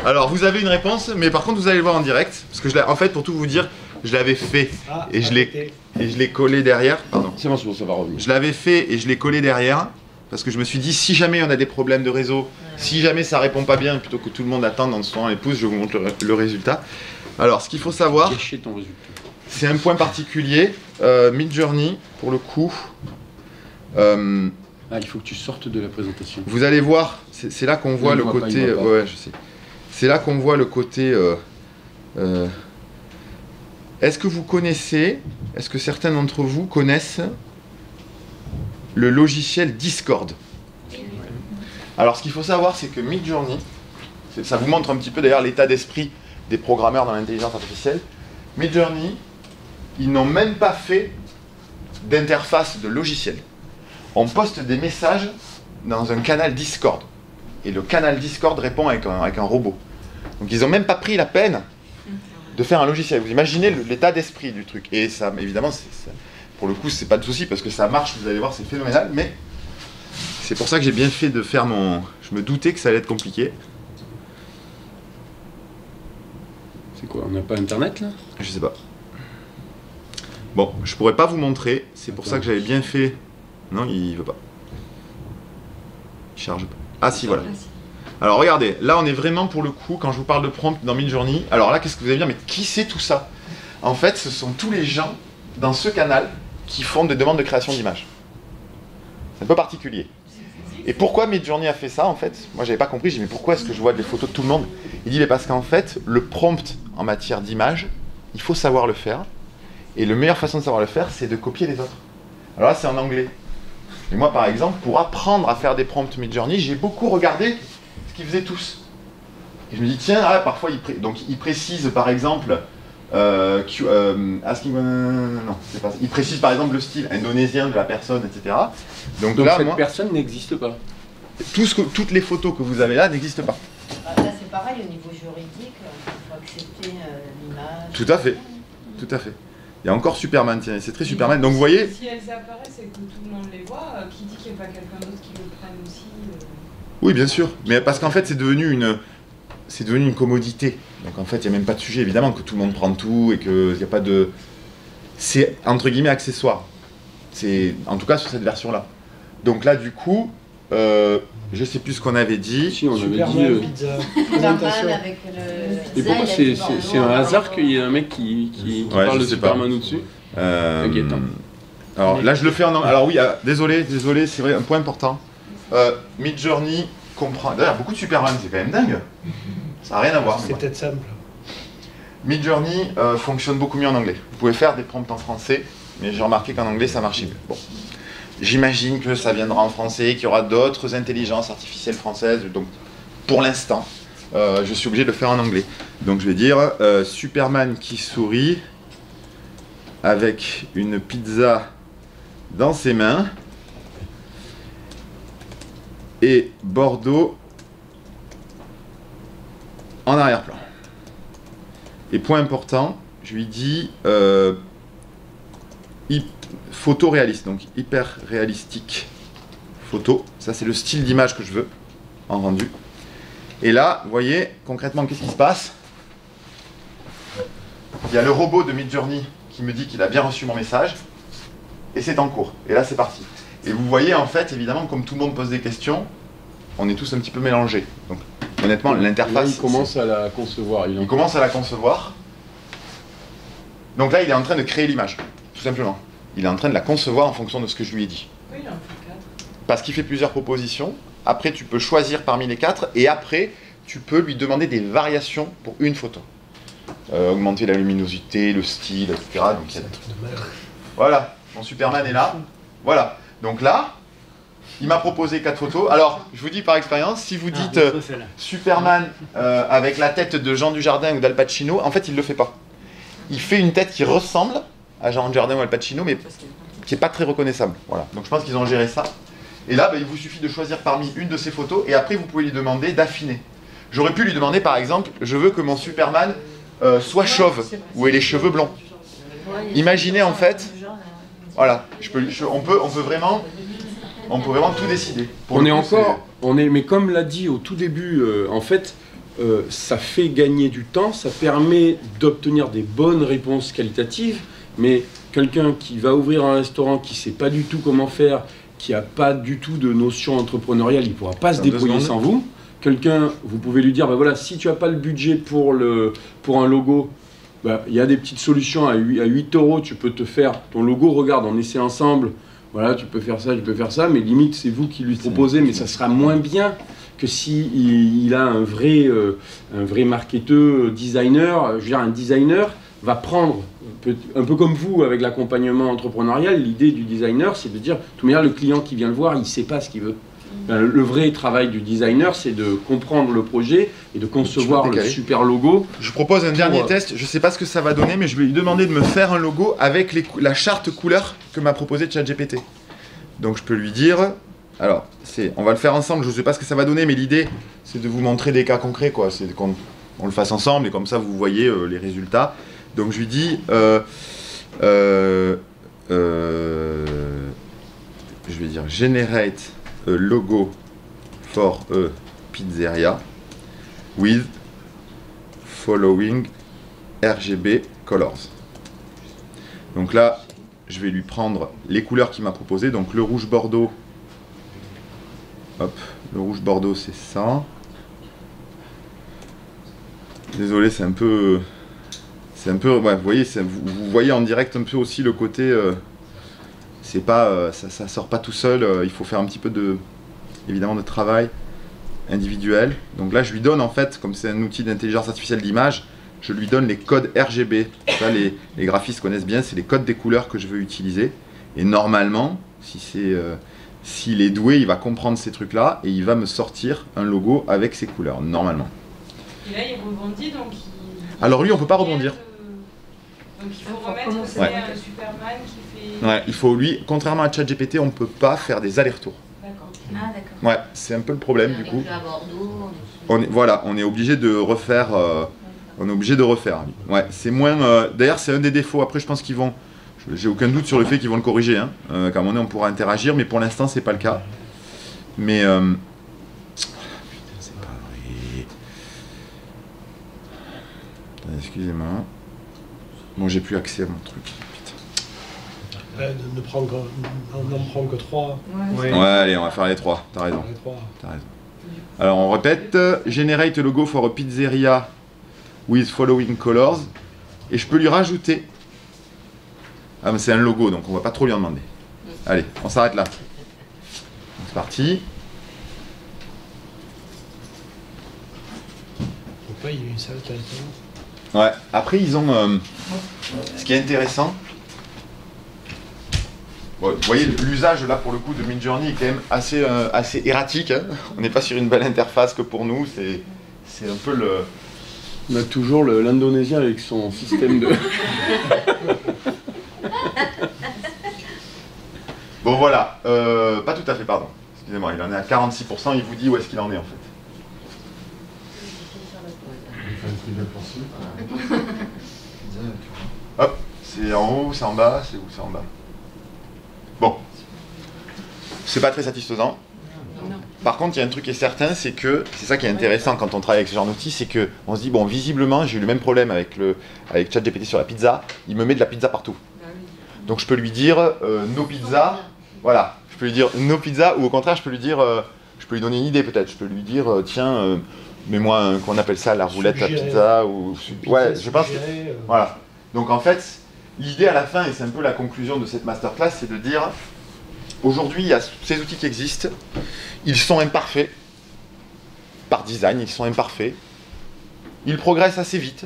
Alors, vous avez une réponse, mais par contre, vous allez le voir en direct. Parce que, en fait, pour tout vous dire, je l'avais fait et je l'ai collé derrière. Pardon. C'est bon, ça va revenir. Je l'avais fait et je l'ai collé derrière. Parce que je me suis dit, si jamais on a des problèmes de réseau, si jamais ça répond pas bien, plutôt que tout le monde attende en se tournant les pouces, je vous montre le résultat. Alors, ce qu'il faut savoir, c'est un point particulier. Midjourney, pour le coup. Il faut que tu sortes de la présentation. Vous allez voir, c'est là qu'on voit le côté. Ouais, je sais. C'est là qu'on voit le côté. Est-ce que vous connaissez, est-ce que certains d'entre vous connaissent le logiciel Discord? Alors, ce qu'il faut savoir, c'est que Midjourney, ça vous montre un petit peu d'ailleurs l'état d'esprit des programmeurs dans l'intelligence artificielle. Midjourney, ils n'ont même pas fait d'interface de logiciel. On poste des messages dans un canal Discord. Et le canal Discord répond avec un robot. Donc ils n'ont même pas pris la peine de faire un logiciel. Vous imaginez l'état d'esprit du truc. Et ça, évidemment, pour le coup, c'est pas de souci parce que ça marche, vous allez voir, c'est phénoménal. Mais c'est pour ça que j'ai bien fait de faire mon... Je me doutais que ça allait être compliqué. C'est quoi, on n'a pas internet là? Je sais pas. Bon, je pourrais pas vous montrer, c'est pour ça que j'avais bien fait... Non, il veut pas. Il charge pas. Ah si, voilà. Alors regardez, là on est vraiment pour le coup, quand je vous parle de prompt dans Midjourney, alors là qu'est-ce que vous allez dire, mais qui c'est tout ça? En fait, ce sont tous les gens dans ce canal qui font des demandes de création d'images. C'est un peu particulier. Et pourquoi Midjourney a fait ça en fait? Moi j'avais pas compris, j'ai dit mais pourquoi est-ce que je vois des photos de tout le monde? Il dit mais parce qu'en fait, le prompt en matière d'image, il faut savoir le faire. Et la meilleure façon de savoir le faire, c'est de copier les autres. Alors là c'est en anglais. Et moi par exemple, pour apprendre à faire des prompts Midjourney, j'ai beaucoup regardé ce qu'ils faisaient tous. Et je me dis tiens, parfois il précise par exemple... il précise par exemple le style indonésien de la personne, etc. Donc là, cette personne n'existe pas. Toutes les photos que vous avez là n'existent pas. Là c'est pareil, au niveau juridique, il faut accepter l'image. Tout à fait, tout à fait. Il y a encore Superman, tiens, c'est très Superman. Donc vous voyez... Si elles apparaissent et que tout le monde les voit, qui dit qu'il n'y a pas quelqu'un d'autre qui le prenne aussi Oui, bien sûr, mais parce qu'en fait c'est devenu une commodité. Donc en fait, il n'y a même pas de sujet, évidemment, que tout le monde prend tout et qu'il n'y a pas de... C'est, entre guillemets, accessoire. C'est, en tout cas, sur cette version-là. Donc là, du coup, je sais plus ce qu'on avait dit. Si, on avait dit... Pizza. Avec le... Et pourquoi c'est un hasard qu'il y ait un mec qui parle de Superman au-dessus? Alors là, je le fais en anglais. Alors oui, désolé, c'est vrai, un point important. Midjourney comprend... D'ailleurs, beaucoup de Superman, c'est quand même dingue. Ça n'a rien à voir. C'est peut-être simple. Midjourney fonctionne beaucoup mieux en anglais. Vous pouvez faire des prompts en français, mais j'ai remarqué qu'en anglais ça marchait mieux. Bon. J'imagine que ça viendra en français, qu'il y aura d'autres intelligences artificielles françaises. Donc pour l'instant, je suis obligé de le faire en anglais. Donc je vais dire Superman qui sourit avec une pizza dans ses mains et Bordeaux en arrière-plan. Et point important, je lui dis photo réaliste, donc hyper réalistique photo. Ça c'est le style d'image que je veux en rendu. Et là, vous voyez concrètement qu'est-ce qui se passe? Il y a le robot de Midjourney qui me dit qu'il a bien reçu mon message et c'est en cours. Et là c'est parti. Et vous voyez en fait, évidemment, comme tout le monde pose des questions, on est tous un petit peu mélangés. Donc, honnêtement, l'interface... Il commence à la concevoir. Il commence à la concevoir. Donc là, il est en train de créer l'image, tout simplement. Il est en train de la concevoir en fonction de ce que je lui ai dit. Oui, il en fait 4. Parce qu'il fait plusieurs propositions. Après, tu peux choisir parmi les 4. Et après, tu peux lui demander des variations pour une photo. Augmenter la luminosité, le style, etc. Donc, il y a... Voilà, mon Superman est là. Voilà. Donc là, il m'a proposé 4 photos. Alors, je vous dis par expérience, si vous dites Superman avec la tête de Jean Dujardin ou d'Al Pacino, en fait, il ne le fait pas. Il fait une tête qui ressemble à Jean Dujardin ou Al Pacino, mais qui n'est pas très reconnaissable. Voilà. Donc, je pense qu'ils ont géré ça. Et là, il vous suffit de choisir parmi une de ces photos, et après, vous pouvez lui demander d'affiner. J'aurais pu lui demander, par exemple, je veux que mon Superman soit chauve, ou ait les cheveux blonds. Imaginez, en fait, voilà, on peut vraiment tout décider. Mais comme l'a dit au tout début, en fait, ça fait gagner du temps, ça permet d'obtenir des bonnes réponses qualitatives, mais quelqu'un qui va ouvrir un restaurant, qui ne sait pas du tout comment faire, qui n'a pas du tout de notion entrepreneuriale, il ne pourra pas se débrouiller sans vous. Quelqu'un, vous pouvez lui dire, ben voilà, si tu n'as pas le budget pour un logo, il y a des petites solutions à 8 €, tu peux te faire ton logo, regarde, on essaie ensemble, voilà, tu peux faire ça, mais limite c'est vous qui lui proposez, mais ça sera moins bien que si il a un vrai marketeur, designer. Je veux dire, un designer va prendre, un peu comme vous avec l'accompagnement entrepreneurial, l'idée du designer c'est de dire, de toute manière le client qui vient le voir, il ne sait pas ce qu'il veut. Le vrai travail du designer, c'est de comprendre le projet et de concevoir le super logo. Je propose un dernier test, je ne sais pas ce que ça va donner, mais je vais lui demander de me faire un logo avec la charte couleur que m'a proposé ChatGPT. Donc je peux lui dire, alors on va le faire ensemble, je ne sais pas ce que ça va donner, mais l'idée c'est de vous montrer des cas concrets, quoi. C'est qu'on le fasse ensemble et comme ça vous voyez les résultats. Donc je lui dis, je vais dire generate a logo for a pizzeria with following RGB colors. Donc là, je vais lui prendre les couleurs qu'il m'a proposées. Donc le rouge bordeaux, hop, le rouge bordeaux c'est ça. Désolé, c'est un peu, ouais, vous voyez en direct un peu aussi le côté. C'est pas, ça sort pas tout seul, il faut faire un petit peu évidemment de travail individuel. Donc là je lui donne en fait, comme c'est un outil d'intelligence artificielle d'image, je lui donne les codes RGB. Ça les graphistes connaissent bien, c'est les codes des couleurs que je veux utiliser. Et normalement, s'il est doué, il va comprendre ces trucs là et il va me sortir un logo avec ces couleurs, normalement. Et là il rebondit donc alors lui on peut pas rebondir. Donc il faut remettre un Superman qui fait... Ouais, il faut lui, contrairement à ChatGPT, on ne peut pas faire des allers-retours. D'accord. Ah d'accord. Ouais, c'est un peu le problème du coup. À Bordeaux, On est obligé de refaire. Ouais, c'est moins. D'ailleurs, c'est un des défauts. Après, je pense qu'ils vont. J'ai aucun doute sur le fait qu'ils vont le corriger. Hein. Qu'à un moment donné, on pourra interagir, mais pour l'instant, c'est pas le cas. Mais. Putain, c'est pas vrai. Attendez, excusez-moi. Bon, j'ai plus accès à mon truc. N'en prend que 3. Ouais, allez, on va faire les 3. T'as raison. Alors, on répète. Generate a logo for a pizzeria with following colors. Et je peux lui rajouter. Ah, mais c'est un logo, donc on va pas trop lui en demander. Allez, on s'arrête là. C'est parti. Donc là, il y a une salle qui a Ouais, après ils ont... ce qui est intéressant, bon, vous voyez l'usage là pour le coup de Midjourney est quand même assez erratique, hein. On n'est pas sur une belle interface que pour nous, c'est un peu le... On a toujours l'Indonésien avec son système de... Bon voilà, pas tout à fait, pardon, excusez-moi, il en est à 46%, il vous dit où est-ce qu'il en est en fait. Hop, c'est en haut, c'est en bas, c'est où, c'est en bas. Bon, c'est pas très satisfaisant. Par contre, il y a un truc qui est certain, c'est que, c'est ça qui est intéressant quand on travaille avec ce genre d'outils, c'est que on se dit, bon, visiblement, j'ai eu le même problème avec ChatGPT sur la pizza, il me met de la pizza partout. Donc je peux lui dire, no pizza, voilà, je peux lui dire no pizza, ou au contraire, je peux lui dire, je peux lui donner une idée peut-être, je peux lui dire, tiens, mets-moi, qu'on appelle ça, la roulette à pizza, ou... Ouais, je pense que... Voilà. Donc en fait, l'idée à la fin, et c'est un peu la conclusion de cette masterclass, c'est de dire, aujourd'hui, il y a ces outils qui existent, ils sont imparfaits, par design, ils sont imparfaits, ils progressent assez vite.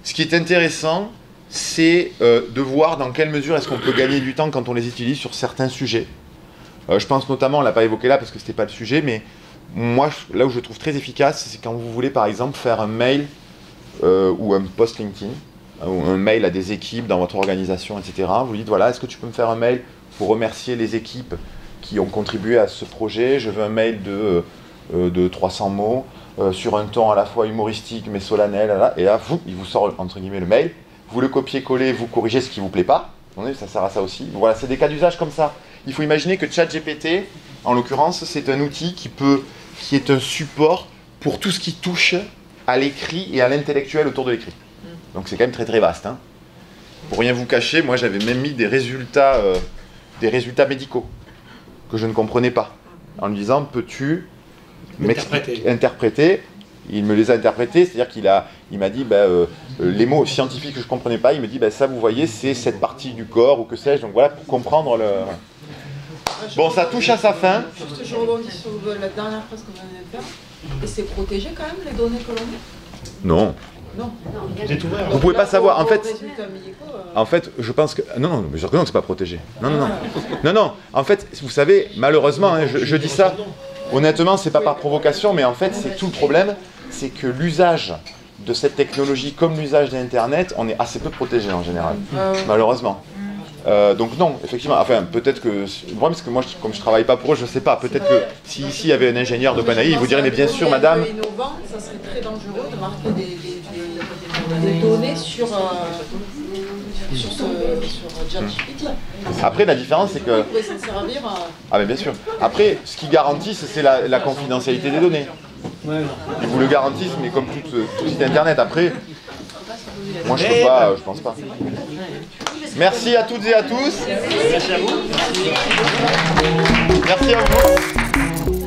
Ce qui est intéressant, c'est de voir dans quelle mesure est-ce qu'on peut gagner du temps quand on les utilise sur certains sujets. Je pense notamment, on l'a pas évoqué là parce que c'était pas le sujet, mais moi, là où je trouve très efficace, c'est quand vous voulez par exemple faire un mail ou un post LinkedIn, ou un mail à des équipes dans votre organisation, etc. Vous dites, voilà, est-ce que tu peux me faire un mail pour remercier les équipes qui ont contribué à ce projet? Je veux un mail de 300 mots, sur un ton à la fois humoristique mais solennel, et là, il vous sort entre guillemets le mail, vous le copiez-collez, vous corrigez ce qui ne vous plaît pas, ça sert à ça aussi. Voilà, c'est des cas d'usage comme ça. Il faut imaginer que ChatGPT, en l'occurrence, c'est un outil qui est un support pour tout ce qui touche à l'écrit et à l'intellectuel autour de l'écrit. Donc c'est quand même très très vaste. Hein. Pour rien vous cacher, moi j'avais même mis des résultats médicaux que je ne comprenais pas, en lui disant, peux-tu interpréter? Il me les a interprétés, c'est-à-dire qu'il m'a dit les mots scientifiques que je ne comprenais pas, il me dit ça vous voyez c'est cette partie du corps ou que sais-je, donc voilà pour comprendre le... Bon, ça touche à sa fin. Juste, je rebondis sur la dernière phrase que vous venez de faire. Et c'est protégé quand même les données que l'on met? Non. Non. Vous pouvez pas savoir. En fait, je pense que non, mais sûr que non, c'est pas protégé. Non. En fait, vous savez, malheureusement, hein, je dis ça. Honnêtement, c'est pas par provocation, mais en fait, c'est tout le problème, c'est que l'usage de cette technologie, comme l'usage d'Internet, on est assez peu protégé en général, malheureusement. Donc non, effectivement, enfin peut-être que... Le problème c'est que moi, comme je travaille pas pour eux, je sais pas, peut-être que si ici il y avait un ingénieur d'OpenAI, il vous dirait mais bien sûr madame... Innovant, ça serait très dangereux de marquer des données sur ChatGPT. Après la différence c'est que... Vous pouvez s'en servir... Ah mais bien sûr. Après, ce qui garantissent c'est la confidentialité des données. Ils vous le garantissent, mais comme tout site internet. Après, moi je pense pas. Merci à toutes et à tous. Merci à vous. Merci à vous.